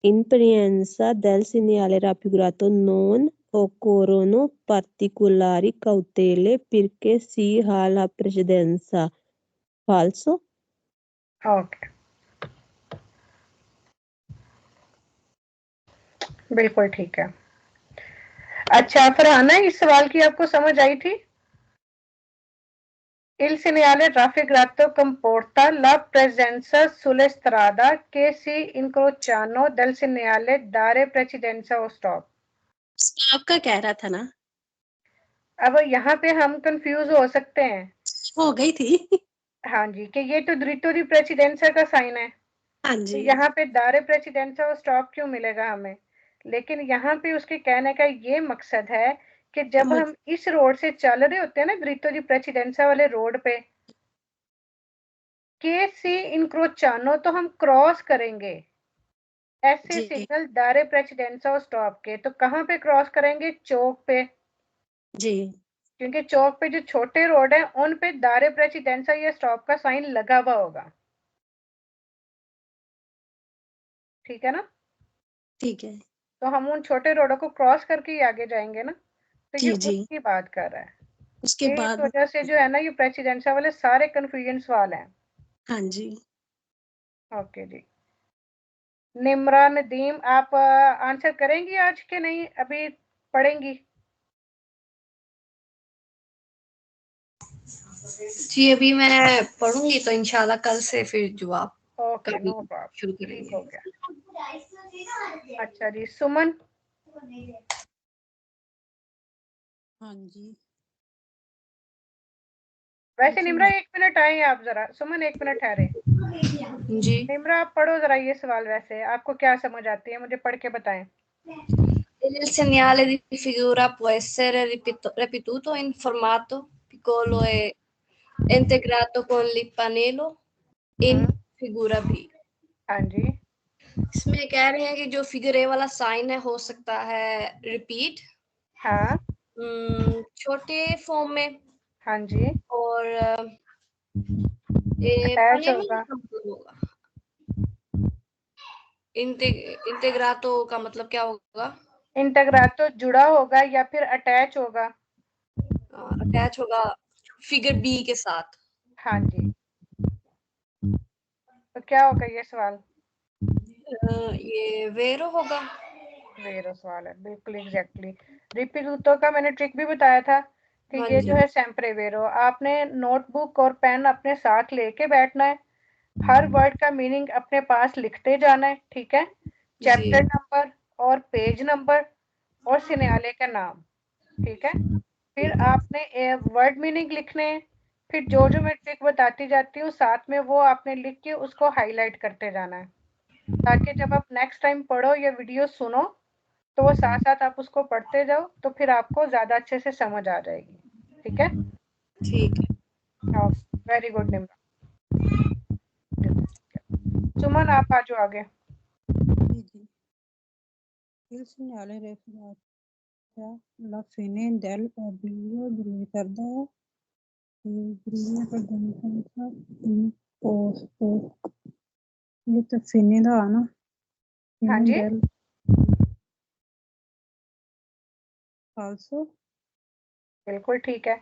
In presenza del segnale raffigurato non occorrono particolari cautele perché si ha la precedenza, falso. Okay, बिल्कुल ठीक है। अच्छा फरहाना, इस सवाल की आपको समझ आई थी? Il segnale raffigurato comporta la presenza sulla strada che si incrociano del segnale dare precedenza o stop। Stop का कह रहा था ना, अब यहाँ पे हम कंफ्यूज हो सकते हैं। हो गई थी। हाँ जी, कि ये तो dritto di precedenza का साइन है, हाँ तो जी, यहाँ पे दारे प्रेसिडेंसा और स्टॉप क्यों मिलेगा हमें? लेकिन यहाँ पे उसके कहने का ये मकसद है कि जब हम इस रोड से चल रहे होते हैं ना, ग्रिटो दी प्रेसिडेंसा वाले रोड पे, के सी इंक्रोचानो, तो हम क्रॉस करेंगे ऐसे जी सिग्नल दारे प्रेसिडेंसा और स्टॉप के। तो कहाँ पे क्रॉस करेंगे? चौक पे, जी क्योंकि चौक पे जो छोटे रोड है उन पे दारे प्रेसिडेंसा या स्टॉप का साइन लगा हुआ होगा। ठीक है ना? ठीक है। तो हम उन छोटे रोडों को क्रॉस करके ही आगे जाएंगे ना, तो ये जी जी उसकी बात कर रहा है। उसके ये इस बाद वजह से जो है ना, ये प्रेसिडेंशियल वाले सारे कंफ्यूजन सवाल हैं। हाँ जी, ओके जी। निम्रा नदीम, आप आंसर करेंगी आज के नहीं अभी पढ़ेंगी? जी अभी मैं पढ़ूंगी तो इंशाल्लाह कल से फिर जवाब ओके, कभी नो प्रॉब्लम, शुरू ठीक करेंगे। हो गया। अच्छा जी, सुमन। हाँ जी। वैसे निम्रा 1 मिनट आए आप जरा, सुमन 1 मिनट ठहरे। जी निम्रा आप पढ़ो जरा ये सवाल, वैसे आपको क्या समझ आती है मुझे पढ़ के बताएं। Il segnale di figura può essere ripetuto in formato piccolo e integrato con il pannello in figura B। हाँ जी। इसमें कह रहे हैं कि जो फिगर ए वाला साइन है हो सकता है रिपीट हाँ छोटे फॉर्म में, हाँ जी। और अटैच पनेलो होगा। का मतलब होगा, इंटेग्रातो का मतलब क्या होगा? इंटग्रातो जुड़ा होगा या फिर अटैच होगा। अटैच होगा फिगर बी के साथ। हाँ जी, तो क्या होगा ये सवाल? ये वेरो होगा। वेरो सवाल है, बिल्कुल एग्जैक्टली। रिपीटूतो का मैंने ट्रिक भी बताया था कि हाँ ये जी जो है सेम्प्रे वेरो। आपने नोटबुक और पेन अपने साथ लेके बैठना है, हर वर्ड का मीनिंग अपने पास लिखते जाना है, ठीक है? जी चैप्टर नंबर और पेज नंबर और सिनेले का नाम, ठीक है? फिर आपने वर्ड मीनिंग लिखने हैं, फिर जो जो मैं ट्रिक बताती जाती हूँ साथ में वो आपने लिख के उसको हाईलाइट करते जाना है, ताकि जब आप नेक्स्ट टाइम पढ़ो या वीडियो सुनो तो वो साथ साथ आप उसको पढ़ते जाओ, तो फिर आपको ज्यादा अच्छे से समझ आ जाएगी। ठीक है? ठीक है। Very good Nimra. सुमन आप आ जाओ आगे। जी जी। Il segnale referenza la fine del oblio di ricordare prima precedenza in posto. ये तो फिने दा ना, हाँ फिने जी, del also बिल्कुल ठीक है,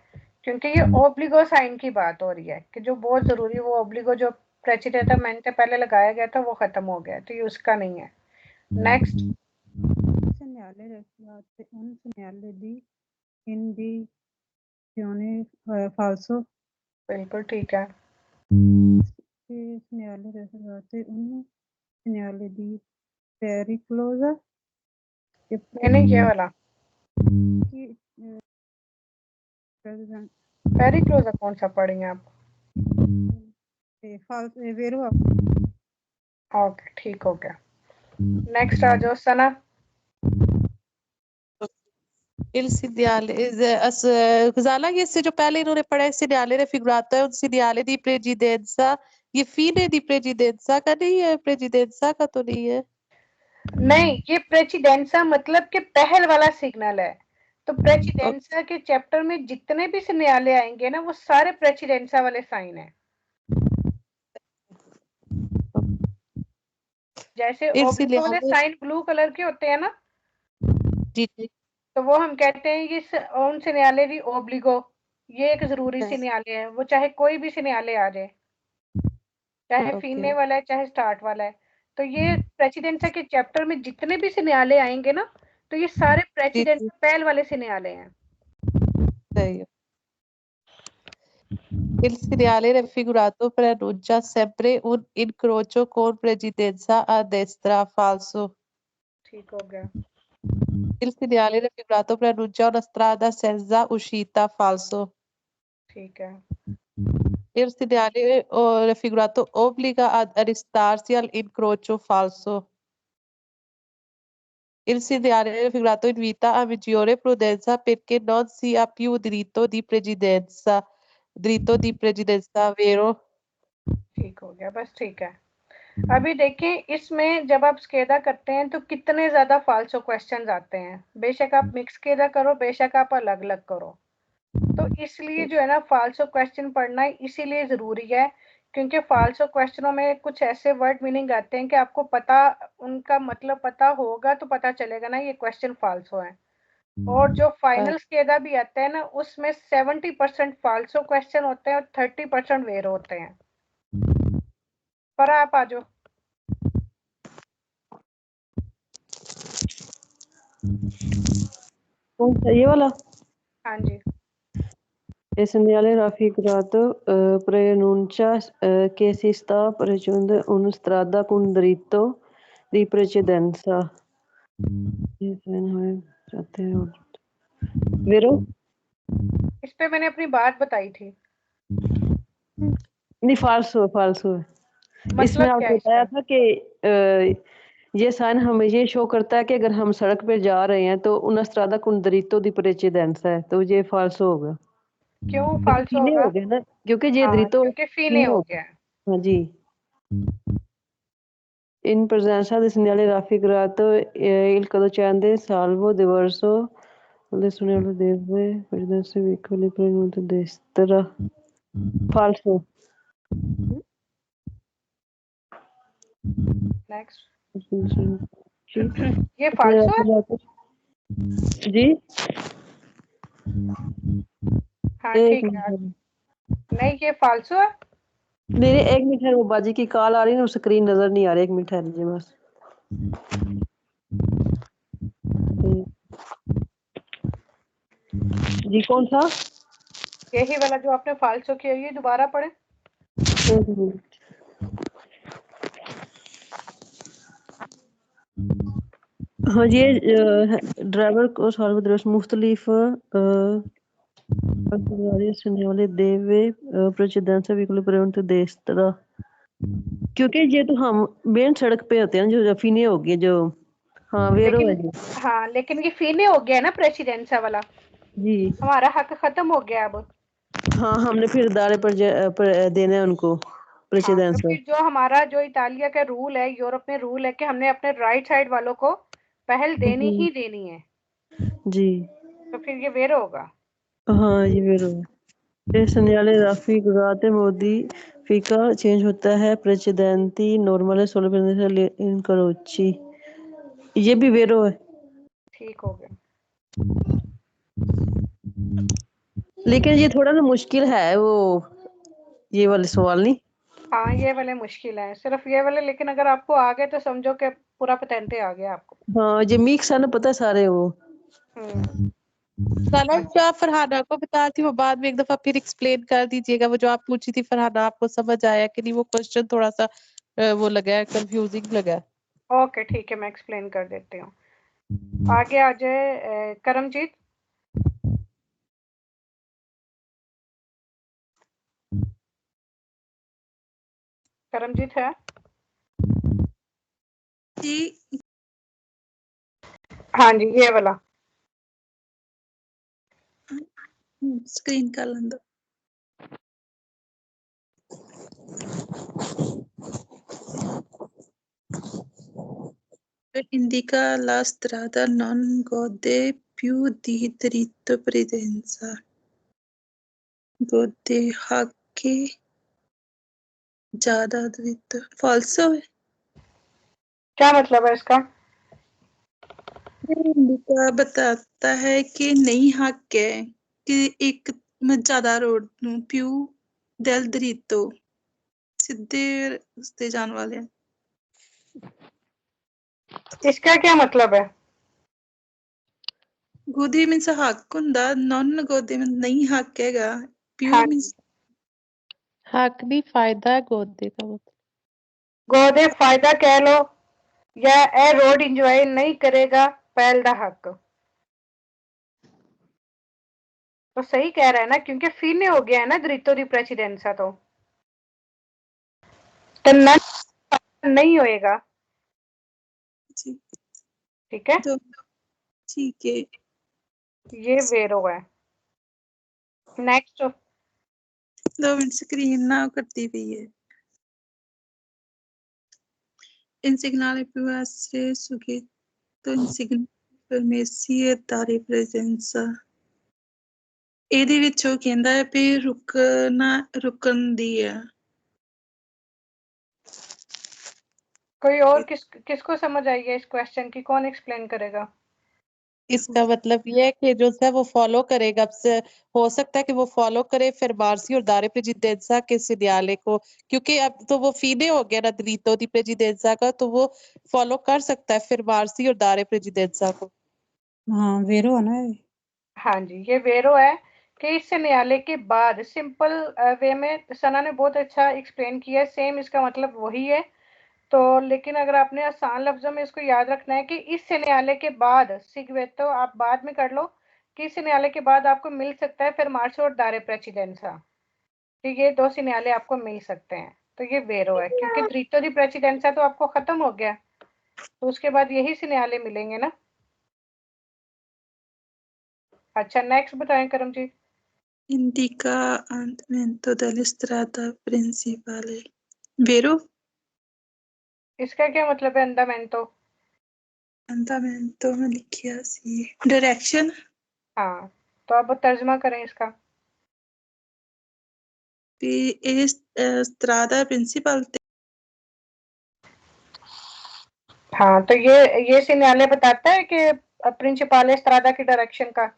क्योंकि ये ओब्लिगो साइन की बात हो रही है कि जो बहुत जरूरी, वो ओब्लिगो जो प्रेसिडेंट से पहले लगाया गया था वो खत्म हो गया, तो ये उसका नहीं है। Next. segnale referenza un segnale di indizione falso. बिल्कुल ठीक है। Segnale referenza un segnale di pericolosa नहीं ये वाला। कि पेरिक्लोजा कौन सा पढ़ेंगे आप? वेरो ओके, ठीक हो गया। नेक्स्ट आ जाओ सना। Il segnale, Gazala, ये से जो पहले इन्होंने पढ़ा है segnale raffigurato है, un segnale di precedenza, ये fine di precedenza का नहीं है, precedenza का तो नहीं है। नहीं, ये प्रेसिडेंसा मतलब कि पहल वाला सिग्नल है। तो प्रेसिडेंसा के चैप्टर में जितने भी सिग्नले आएंगे ना, वो सारे प्रेसिडेंसा वाले साइन है। जैसे Il ओब्लिगो वाले segnale, साइन ब्लू कलर के होते हैं ना, जी जी, तो वो हम कहते हैं ये उन सिग्नले दी ओब्लिगो, ये एक जरूरी सिग्नले है, वो चाहे कोई भी सिग्नले आ जाए, चाहे Okay. फीने वाला है चाहे स्टार्ट वाला है। तो ये प्रेसिडेंसा के चैप्टर में जितने भी सिग्नले आएंगे ना, तो ये सारे जी प्रेसिडेंसा जी, पहल वाले सिग्नले हैं। सही है। Il segnale raffigurato preannuncia sempre un incrocio con precedenza a destra, falso. ठीक हो गया। Il segnale raffigurato preannuncia una strada senza uscita, falso. ठीक है। Il segnale raffigurato obbliga ad arrestarsi all'incrocio, falso. Il segnale raffigurato invita a maggiore prudenza perché non si ha più diritto di precedenza, vero? ठीक हो गया, बस ठीक है। अभी देखिए, इसमें जब आप स्केदा करते हैं तो कितने ज्यादा फाल्सो क्वेश्चंस आते हैं। बेशक आप मिक्स स्केदा करो, बेशक आप अलग अलग करो। तो इसलिए जो है ना, फाल्सो क्वेश्चन पढ़ना इसीलिए जरूरी है, क्योंकि फाल्सो क्वेश्चनों में कुछ ऐसे वर्ड मीनिंग आते हैं कि आपको पता, उनका मतलब पता होगा तो पता चलेगा ना ये क्वेश्चन फाल्सो है। और जो फाइनल स्केदा भी आता है ना, उसमें 70% फाल्सो क्वेश्चन होते हैं और 30% वेर होते हैं। पर आप आ जाओ। कौन सा ये वाला? हाँ जी। Il segnale raffigurato preannuncia che si sta raggiungendo una strada con dritto di precedenza. वेरो इस पे मैंने अपनी बात बताई थी। नहीं, फाल्सो फाल्सो है। इसमें मतलब क्या आपको है बताया इसका? था कि ये साइन हमें ये शो करता है कि अगर हम सड़क पे जा रहे हैं तो una strada con dritto di precedenza है, तो ये फाल्सो होगा। क्यों क्योंकि फाल्सो फीने होगा? हो गया ना, क्योंकि ये हाँ, dritto क्योंकि फीने फीने हो हो गया गया। है। हाँ जी। In presenza del segnale raffigurato il conducente salvo diverso il segnale deve prendersi piccoli premuto destra. Falso. Next. जी ये फाल्सो है? जी हाँ एक ठीक है। मिनट, नहीं, ये फाल्सो है। नहीं नहीं, एक मिनट है, वो बाजी की कॉल आ रही है ना, स्क्रीन नजर नहीं आ रही, एक मिनट है जी बस। जी कौन सा? यही वाला जो आपने फाल्सो किया, ये दोबारा पढ़े। एक मिनट। हाँ जी, ड्राइवर को सर्वदृश मुख्तलिफ segnale deve precedenza veicolo prevenuto destra, क्योंकि ये तो हम मेन सड़क पे होते हैं जो रफीने हो गए जो। हाँ वेरो है लेकिन जी। हाँ, लेकिन ये फीने हो गया ना प्रेसिडेंसा वाला, जी हमारा हक खत्म हो गया अब। हाँ, हमने फिर दारे पर देना है उनको हाँ, तो प्रेसिडेंसा। फिर जो हमारा जो इतालिया का रूल है, यूरोप में रूल है कि हमने अपने राइट साइड वालों को पहल देनी जी ही देनी है। जी तो फिर ये वेर होगा। हाँ, ये वेरो है। ये segnale raffigurate modifica चेंज होता है प्रेसिडेंटी नॉर्मल सोलह incroci, ये भी वेरो है। ठीक हो गया। लेकिन ये थोड़ा ना मुश्किल है, वो ये वाले सवाल नहीं। हाँ, ये वाले मुश्किल है, सिर्फ ये वाले, लेकिन अगर आपको आ गए तो समझो कि पूरा पतेंटे आ गया आपको। हाँ, ये मिक्स है ना, पता है सारे वो। साला हाँ जो जी। आप फरहाना को बताती वो बाद में एक दफा फिर एक्सप्लेन कर दीजिएगा, वो जो आप पूछी थी फरहाना, आपको समझ आया कि नहीं? वो क्वेश्चन थोड़ा सा वो लगा है, कंफ्यूजिंग लगा है। ओके ठीक है, मैं एक्सप्लेन कर देती हूँ। आगे आ जाए करमजीत। करमजीत है? जी हाँ जी, ये वाला। स्क्रीन कर लेंदा indica la strada non gode più di diritto presenza gode anche ज्यादा diritto falso है क्या मतलब है इसका? indica बताता है कि नहीं हक है कि एक ज्यादा रोड ਨੂੰ più del diritto सीधे रस्ते जाने वाले हैं इसका क्या मतलब है? गोदी मीन्स हक ਹੁੰਦਾ नॉन गोदी मीन्स नहीं हक हैगा più हाँ, मीन्स हक नहीं फायदा है गोदे का मतलब। गोदे फायदा कह लो या ए रोड इंजॉय नहीं करेगा पहल दा हक। तो सही कह रहा है ना, क्योंकि फीने हो गया है ना दरितो दी प्रेसिडेंसा तो नहीं होएगा। ठीक है, तो ठीक है ये वेरो है। नेक्स्ट। 2 मिनट स्क्रीन ना करती पई है insignale più essere suggetto insignale permessi e dare presenza ਇਹਦੇ ਵਿੱਚ ਉਹ ਕਹਿੰਦਾ ਹੈ ਵੀ ਰੁਕਣ ਦੀ ਹੈ कोई और किसको समझ आई है इस क्वेश्चन की? कौन एक्सप्लेन करेगा? इसका मतलब ये है कि जो है वो फॉलो करेगा। अब से हो सकता है कि वो फॉलो करे फिर बारसी और दारे प्रेजिडेंसा के सिडियाले को, क्योंकि अब तो वो फीडे हो गया ना दरीतो दी प्रेजिडेंसा का, तो वो फॉलो कर सकता है फिर बारसी और दारे प्रेजिडेंसा को। हाँ वेरो है ना ये। हाँ जी, ये वेरो है कि इस न्यायालय के बाद सिंपल वे में सना ने बहुत अच्छा एक्सप्लेन किया है। सेम इसका मतलब वही है। तो लेकिन अगर आपने आसान लफ्जों में इसको याद रखना है कि इस न्यायालय के बाद सिगवेतो आप बाद में कर लो कि इस न्यायालय के बाद आपको मिल सकता है फिर मार्चो और दारे प्रेसिडेंसा। ठीक है, ये 2 न्यायालय आपको मिल सकते हैं। तो ये वेरो है क्योंकि द्रितो दी प्रेसिडेंसा तो आपको खत्म हो गया, तो उसके बाद यही से न्यायालय मिलेंगे ना। अच्छा, नेक्स्ट बताएं Karamjit. indica andamento della strada principale vero इसका क्या मतलब है अंदामेंतो? andamento में लिखिया सी डायरेक्शन हाँ, तो अब तर्जमा करें इसका। भी ये strada principale हाँ, तो ये से न्यायालय बताता है कि प्रिंसिपाल स्त्रादा की डायरेक्शन का।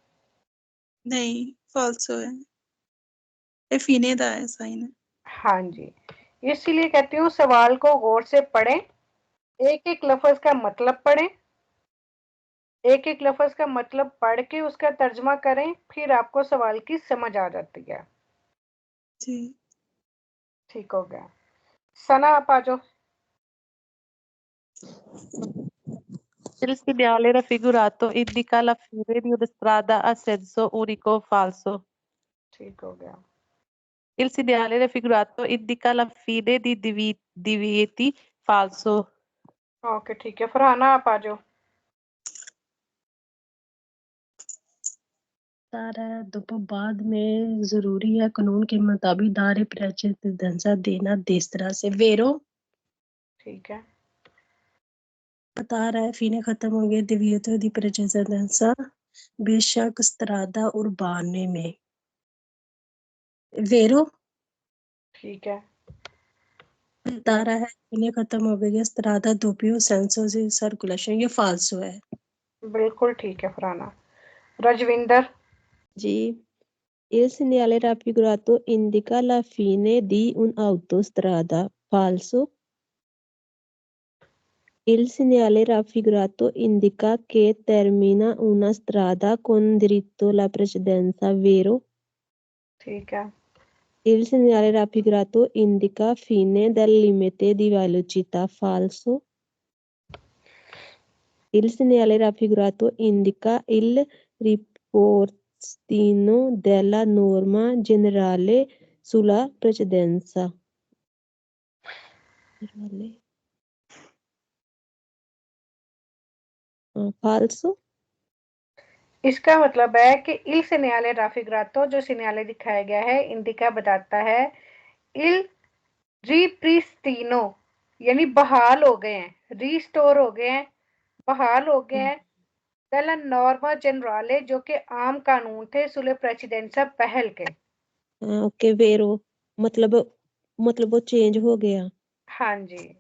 नहीं falso है ये फीने दा है साइन है हाँ जी, इसीलिए कहती हूँ सवाल को गौर से पढ़ें, एक एक लफ्ज का मतलब पढ़ें, एक एक लफ्ज का मतलब पढ़ के उसका तर्जमा करें, फिर आपको सवाल की समझ आ जाती है। जी ठीक हो गया। सना आप आ जाओ। Il segnale raffigurato indica la fine di una strada a senso unico o falso. ठीक हो गया। Il segnale raffigurato indica la fine di divieti falso. Okay ठीक है, फरहाना आप आ जाओ। दोपहर बाद में जरूरी है कानून के मुताबिक दारे प्रेसिडेंसा देना देस तरह से वेरो ठीक है, बता रहा है फीने खत्म हो गए दिव्यतो दी प्रेसिडेंसा बेशक स्त्रादा उर्बाने में वेरो ठीक है, बता रहा है फीने खत्म हो गई स्त्रादा दोपियो सेंसो से सर्कुलेशन ये फाल्सो है बिल्कुल ठीक है Farhana. Rajwinder. G. Il segnale raffigurato indica la fine di un'autostrada. Falso. Il segnale raffigurato indica che termina una strada con diritto alla precedenza. Vero. ठीक है, Il segnale raffigurato indica fine del limite di velocità. Falso. Il segnale raffigurato indica il ripristino della norma generale sulla precedenza. फाल्सो। इसका मतलब है कि इल segnale raffigurato जो segnale दिखाया गया है इंडिका बताता है इल रिप्रिस्टिनो यानी बहाल हो गए हैं, रिस्टोर हो गए हैं, बहाल हो गए हैं डेला नॉर्मा जनरले जो कि आम कानून थे सुले प्रेसिडेंसा पहल के। ओके वेरो मतलब वो चेंज हो गया। हाँ जी,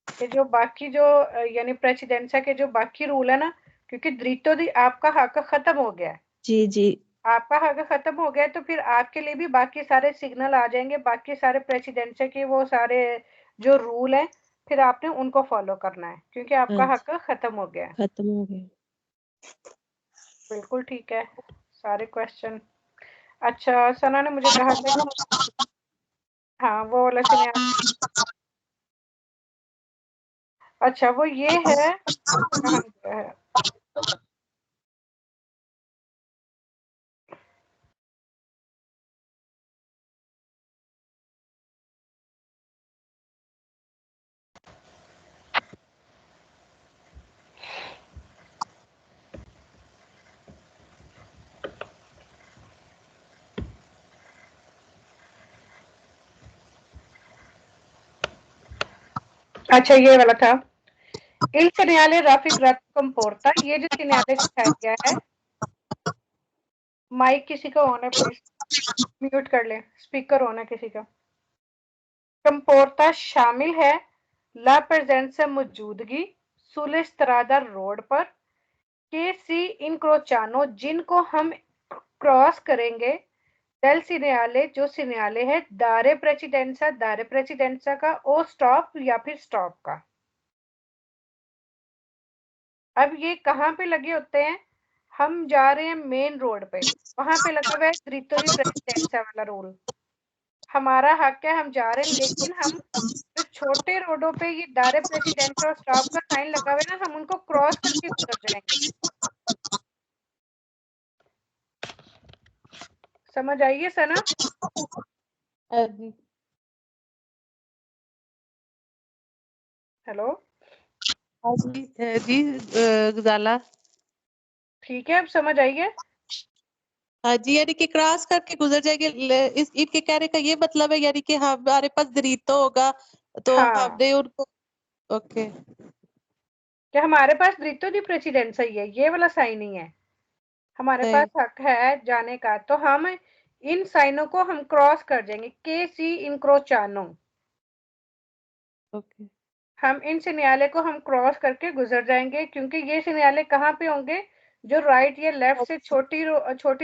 कि जो बाकी जो यानी प्रेसिडेंसा के जो बाकी रूल है ना, क्योंकि द्रितो दी आपका हक खत्म हो गया है, जी जी आपका हक खत्म हो गया तो फिर आपके लिए भी बाकी सारे सिग्नल आ जाएंगे, बाकी सारे प्रेसिडेंसी के वो सारे जो रूल हैं फिर आपने उनको फॉलो करना है क्योंकि आपका हाँ हक खत्म हो गया है। खत्म हो गया। बिल्कुल ठीक है सारे क्वेश्चन। अच्छा सना ने मुझे कहा था हाँ वो वाला सुनिए। अच्छा वो ये है कहाँ गया है। अच्छा ये वाला था il segnale raffigurato comporta, ये जो segnale दिखाया गया है, माइक किसी का ऑन है प्लीज म्यूट कर ले, स्पीकर ऑन है किसी का। कंपोर्टा शामिल है ला प्रेजेंसा मौजूदगी सुलेस्त्रादा रोड पर के सी इनक्रोचानो जिनको हम क्रॉस करेंगे डेल सिनेले जो सिनेले है दारे प्रेसिडेंसा का ओ स्टॉप या फिर स्टॉप का। अब ये कहाँ पे लगे होते हैं, हम जा रहे हैं मेन रोड पे, वहां पे लगा हुआ है ग्रितो दी प्रेसिडेंसा वाला रूल, हमारा हक है हम जा रहे हैं, लेकिन हम जो छोटे रोडों पे ये दारे प्रेसिडेंसा और स्टॉप का साइन लगा हुआ है ना, हम उनको क्रॉस करके गुजर जाएंगे। समझ आइए सना। हेलो जी गजाला। ठीक है अब समझ आइए। हाँ जी यानी कि क्रॉस करके गुजर जाएंगे। इस इनके कहने का ये मतलब है यानी कि हमारे पास दरीतो होगा तो हाँ हमने उनको ओके कि हमारे पास द्रितो दी प्रेसिडेंसा ही है, ये वाला साइन ही है, हमारे पास हक है जाने का, तो हम इन साइनों को हम क्रॉस कर जाएंगे के सी इनक्रोचानो, ओके हम इन सिन्याले को हम क्रॉस करके गुजर जाएंगे क्योंकि ये सिन्याले कहाँ पे होंगे, जो राइट या लेफ्ट से छोटी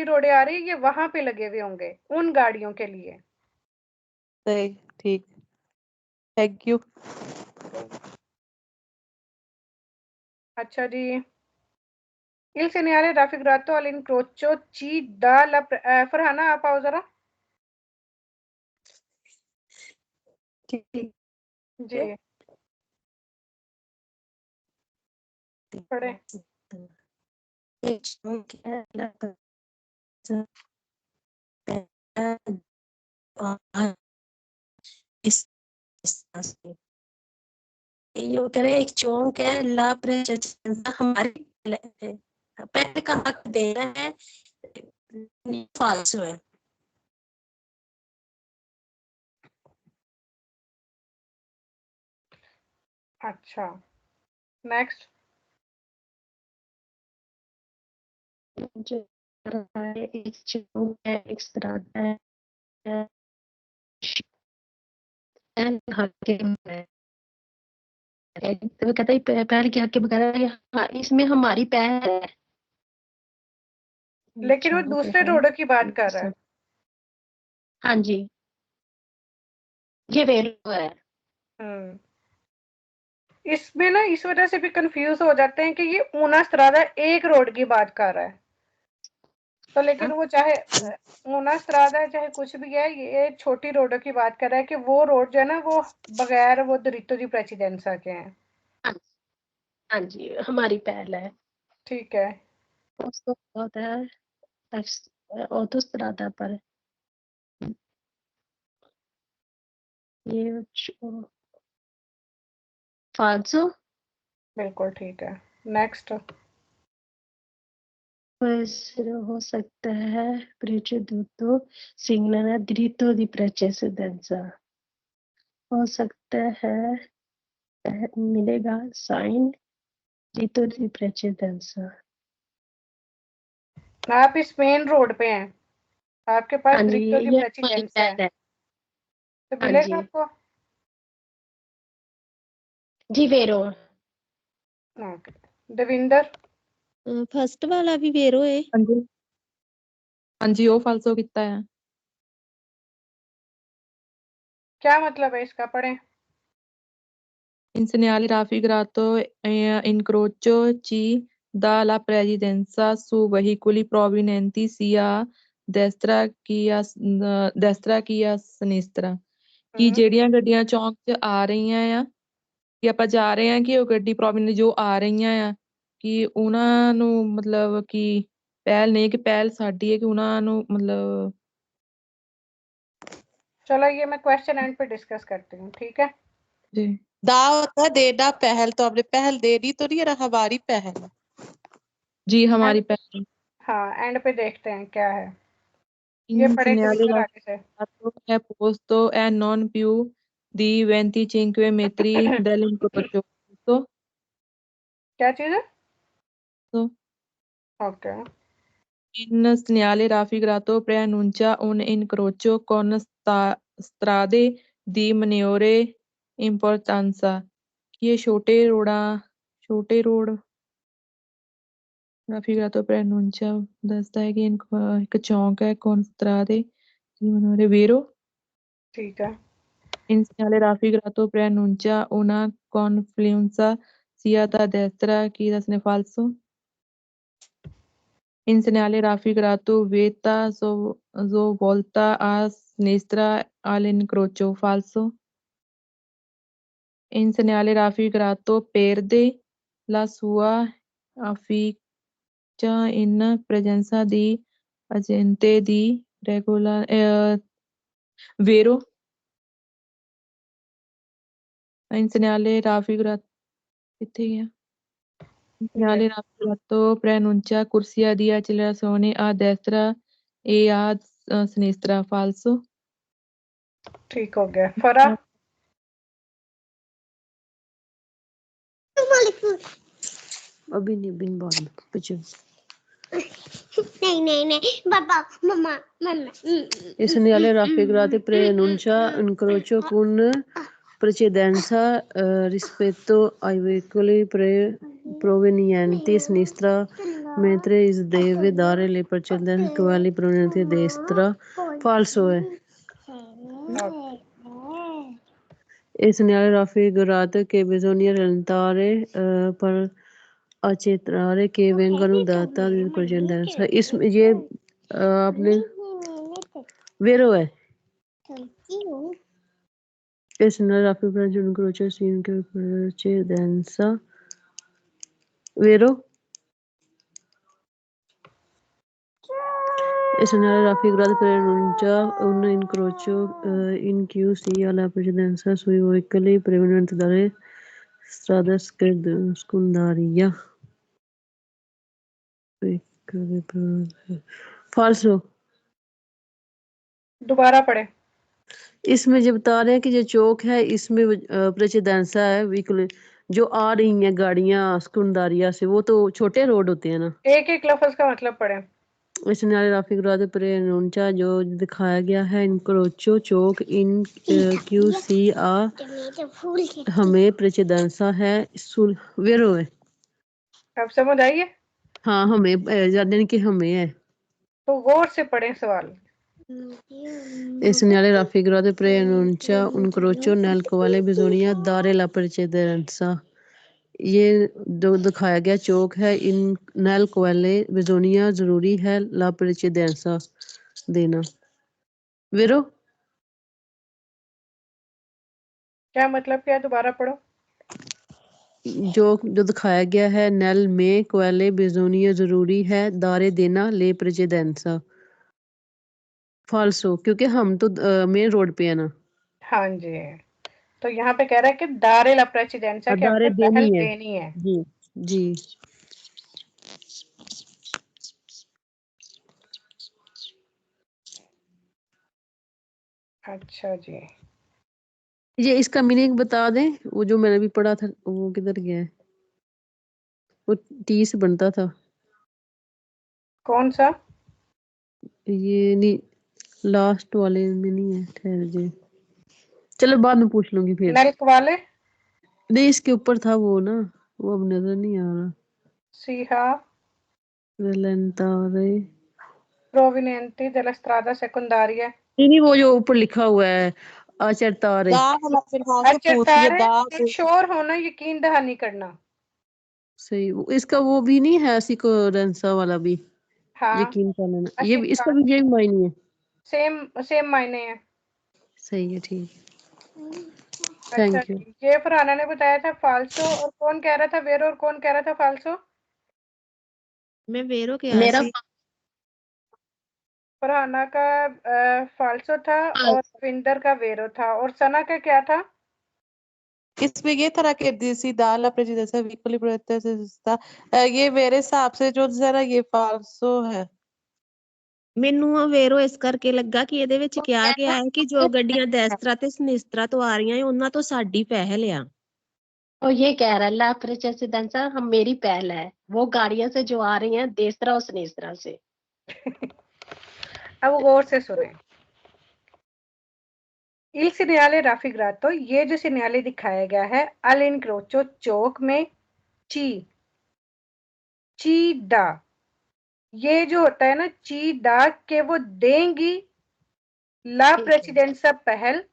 रोडें आ रही है ये वहां पे लगे हुए होंगे उन गाड़ियों के लिए। सही ठीक थैंक यू। अच्छा जी il segnale raffigurato all'incrocio ci dà la Farhana आप आओ जरा ठीक जी पढ़े। इस तरह से ये कह रहे एक चौक है ला प्रेसिडेंसा हमारी पहले का हक देना है फालसो है। अच्छा नेक्स्ट जो एक चौक है एक तरह है तो कहता है पैर के हक के बगैर हाँ, इसमें हमारी पैर है। लेकिन वो दूसरे रोडों की बात कर रहा है। हाँ जी ये वेलो है। इसमें ना इस वजह से भी कंफ्यूज हो जाते हैं कि ये ऊना स्त्रादा एक रोड की बात कर रहा है, तो लेकिन वो चाहे ऊना स्त्रादा है चाहे कुछ भी है ये छोटी रोडों की बात कर रहा है कि वो रोड जो है ना वो बगैर वो दरितो दी प्रेसिडेंसा के हैं। हाँ जी हमारी पहल है। ठीक है उसको होता है ऑटोस्ट्रादा पर ये falso, बिल्कुल ठीक है। नेक्स्ट। può essere हो सकता है preceduto segnala diritto di precedenza, हो सकता है मिलेगा साइन diritto di precedenza। आप इस मेन रोड पे हैं, आपके पास हाँ जी, डिरिक्टो दी ये प्रेसिडेंसा है, है। तो हाँ मिलेगा जी आपको। जी वेरो। ओके। देविंदर। फर्स्ट वाला भी वेरो है। हाँ जी, हाँ जी, वो फाल्सो कितना है। क्या मतलब है इसका, पढ़ें। Insegnare raffigurato incrocio C dalla presidenza su veicoli provenienti sia destra che a sinistra ਕਿ ਜਿਹੜੀਆਂ ਗੱਡੀਆਂ ਚੌਂਕ 'ਚ ਆ ਰਹੀਆਂ ਆ ਕਿ ਆਪਾਂ ਜਾ ਰਹੇ ਆ ਕਿ ਉਹ ਗੱਡੀ ਪ੍ਰੋਵਿਨੈਂਟ ਜੋ ਆ ਰਹੀਆਂ ਆ ਕਿ ਉਹਨਾਂ ਨੂੰ ਮਤਲਬ ਕਿ ਪਹਿਲ ਨਹੀਂ ਕਿ ਪਹਿਲ ਸਾਡੀ ਹੈ ਕਿ ਉਹਨਾਂ ਨੂੰ ਮਤਲਬ चलो ये मैं क्वेश्चन एंड पे डिस्कस करती हूँ, ठीक है। जी दा होता है देना पहल, तो आपने पहल दे दी तो नहीं है ना, हमारी पहल। जी हमारी पहल। हाँ एंड पे देखते हैं क्या है। ये पढ़े देविंदर आगे से। è posto e non più di 25 metri dall'incrocio. क्या चीज है। तो okay. in segnale raffigurato preannuncia un incrocio con strade di minore importanza कि ये छोटे रोड raffigurato preannuncia दसदा है कि एक चौक है con strade di minore vero। ठीक है। In segnale raffigurato preannuncia una confluenza sia da destra che da sinistra falso. In segnale raffigurato vetta volta a sinistra all'incrocio falso. In segnale raffigurato perde la sua efficacia in presenza di agente di vero. In segnale raffigurato segnale raffigurato preannuncia corsia di accelerazione a destra e a sinistra falso. ठीक हो गया। फरा। अभी नहीं बिन बाद में पूछो। नहीं पापा मम्मा मम्मा Il segnale raffigurato preannuncia un incrocio con precedenza rispetto ai veicoli provenienti a sinistra, mentre deve dare le precedenze quelli provenienti a destra. Falso è. Il segnale raffigurato che bisogna rallentare per accettare che vengano data di precedenza. इसमें ये आपने वेरो है। Il segnale raffigurato un incrocio sin che precedenza. Vero? Il segnale raffigurato preannuncia un incrocio in cui sia la precedenza sui veicoli provenienti dalle strade secondarie. फाल्सो। दोबारा पढ़े। इसमें जब बता रहे हैं कि जो चौक है इसमें प्रेसिडेंसा है व्हीकल जो आ रही हैं गाड़ियां सेकंडारिया से, वो तो छोटे रोड होते हैं ना। एक एक लफ्ज का मतलब पढ़े। इस नाले राफिक प्रेनूंचा जो दिखाया गया है इनक्रोचो चौक इन क्यू सी आ हमें प्रेसिडेंसा है वेरो है। अब समझ आइए। हाँ हमें यानी कि हमें है। तो गौर से पढ़े सवाल। Il segnale raffigurato preannuncia un incrocio nel quale bisogna dare la precedenza. ये जो दिखाया गया चौक है इन नल क्वाले बिजोनिया जरूरी है ला precedenza देना। वेरो क्या मतलब क्या, दोबारा पढ़ो। जो दिखाया गया है नल में क्वाले बिजोनिया जरूरी है दारे देना ले precedenza। फाल्सो क्योंकि हम तो मेन रोड पे है ना। हाँ जी तो यहाँ पे कह रहा है कि दारे ला प्रेसिडेंसा के दारे हमने पहल देनी है देनी है। जी जी। अच्छा जी, ये इसका मीनिंग बता दें, वो जो मैंने भी पढ़ा था वो किधर गया है, वो टी से बनता था। कौन सा? ये नहीं, लास्ट वाले में नहीं है, ठहर जाए, चलो बाद में पूछ लूंगी फिर। नल्क वाले? नहीं, इसके ऊपर था वो ना, वो अब नजर नहीं आ रहा। सीहा रेलेंटारे, प्रोविनेंटी della strada secondaria। नहीं वो जो ऊपर लिखा हुआ है अचरतारे। दा वाला फिर वहां से अच्छा पूछिए तारे, दा एक शोर होना, यकीन दहानी करना। सही, इसका वो भी नहीं है सिकोरेंसा वाला भी, हाँ, यकीन कर लेना, ये अशीफ भी, इसका खान, भी यही मायने है। सेम मायने हैं। सही है, ठीक, अच्छा थैंक यू। जी, ये फरहाना ने बताया था फाल्सो, और कौन कह रहा था वेरो, और कौन कह रहा था फाल्सो? मैं वेरो कह रहा मेरा सी। फरहाना का फाल्सो था और रविंदर का वेरो था, और सना का क्या था? इसमें ये तरह के देसी दाल अपने जैसे विकली ये मेरे हिसाब से जो जरा ये फालसो है। ਮੈਨੂੰ ਵੇਰੋ ਇਸ ਕਰਕੇ ਲੱਗਾ ਕਿ ਇਹਦੇ ਵਿੱਚ ਕਿਹਾ ਗਿਆ ਹੈ ਕਿ ਜੋ ਗੱਡੀਆਂ ਦੈਸਤਰਾ ਤੇ ਸਨਿਸਤਰਾ ਤੋਂ ਆ ਰਹੀਆਂ ਹੈ ਉਹਨਾਂ ਤੋਂ ਸਾਡੀ ਪਹਿਲ ਆ। और ये कह रहा है ला प्रेसिडेंसा हम मेरी पहल है, वो गाड़ियां से जो आ रही हैं देसरा और सनेसरा से। अब गौर से सुने। Il segnale raffigurato, ये जो सिग्नल दिखाया गया है अल इनक्रोचो चौक में, ची डा, ये जो होता है ना ची डा के वो देंगी ला प्रेसिडेंसा पहल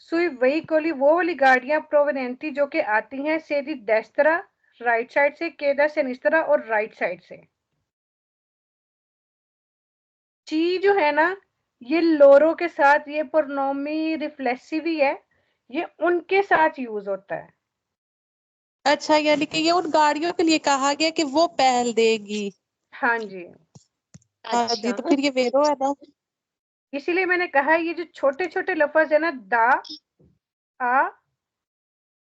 सुई वही कोली वो वाली गाड़ियां प्रोवेनेंटी जो कि आती हैं सेदी डेस्त्रा राइट साइड से, केदा सेनिस्त्रा और राइट साइड से। ची जो है ना ये लोरो के साथ, ये प्रोनोमी रिफ्लेक्सिव ही है, ये उनके साथ यूज होता है। अच्छा, यानी कि ये उन गाड़ियों के लिए कहा गया कि वो पहल देगी। हाँ जी, हाँ जी, तो फिर ये वेरो है ना। इसीलिए मैंने कहा ये जो छोटे छोटे लफ्ज है ना, दा, आ,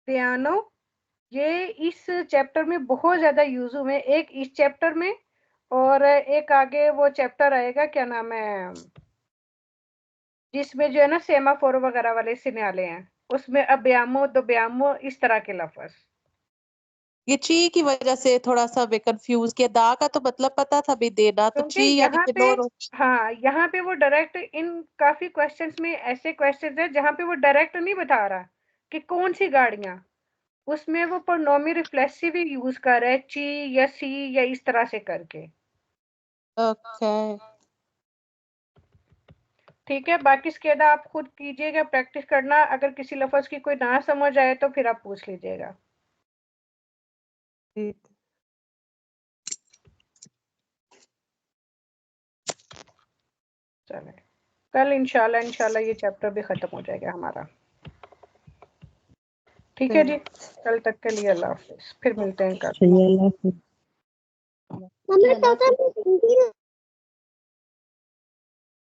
पियानो, ये इस चैप्टर में बहुत ज्यादा यूज हुए। एक इस चैप्टर में, और एक आगे वो चैप्टर आएगा, क्या नाम है, जिसमें जो है ना सेमाफोर वगैरह वाले सिग्नले हैं, उसमें अब्यामो दोब्यामो इस तरह के लफ्ज। ये ची की वजह से थोड़ा सा मैं कंफ्यूज किया, दा का तो मतलब पता था भी देना, तो क्योंकि ची यानी यहाँ कि पे, नो। हाँ यहाँ पे वो डायरेक्ट, इन काफी क्वेश्चंस में ऐसे क्वेश्चंस है जहाँ पे वो डायरेक्ट नहीं बता रहा कि कौन सी गाड़ियां, उसमें वो प्रोनोमी रिफ्लेक्सिव ही यूज कर रहा है, ची या सी या इस तरह से करके। ओके, ठीक है, बाकी इसके बाद आप खुद कीजिएगा, प्रैक्टिस करना, अगर किसी लफ्ज की कोई ना समझ आए तो फिर आप पूछ लीजिएगा। ठीक, चले, कल इंशाल्लाह ये चैप्टर भी खत्म हो जाएगा हमारा। ठीक है जी, कल तक के लिए अल्लाह हाफिज, फिर मिलते हैं कल। अल्लाह हाफिज़। मम्मी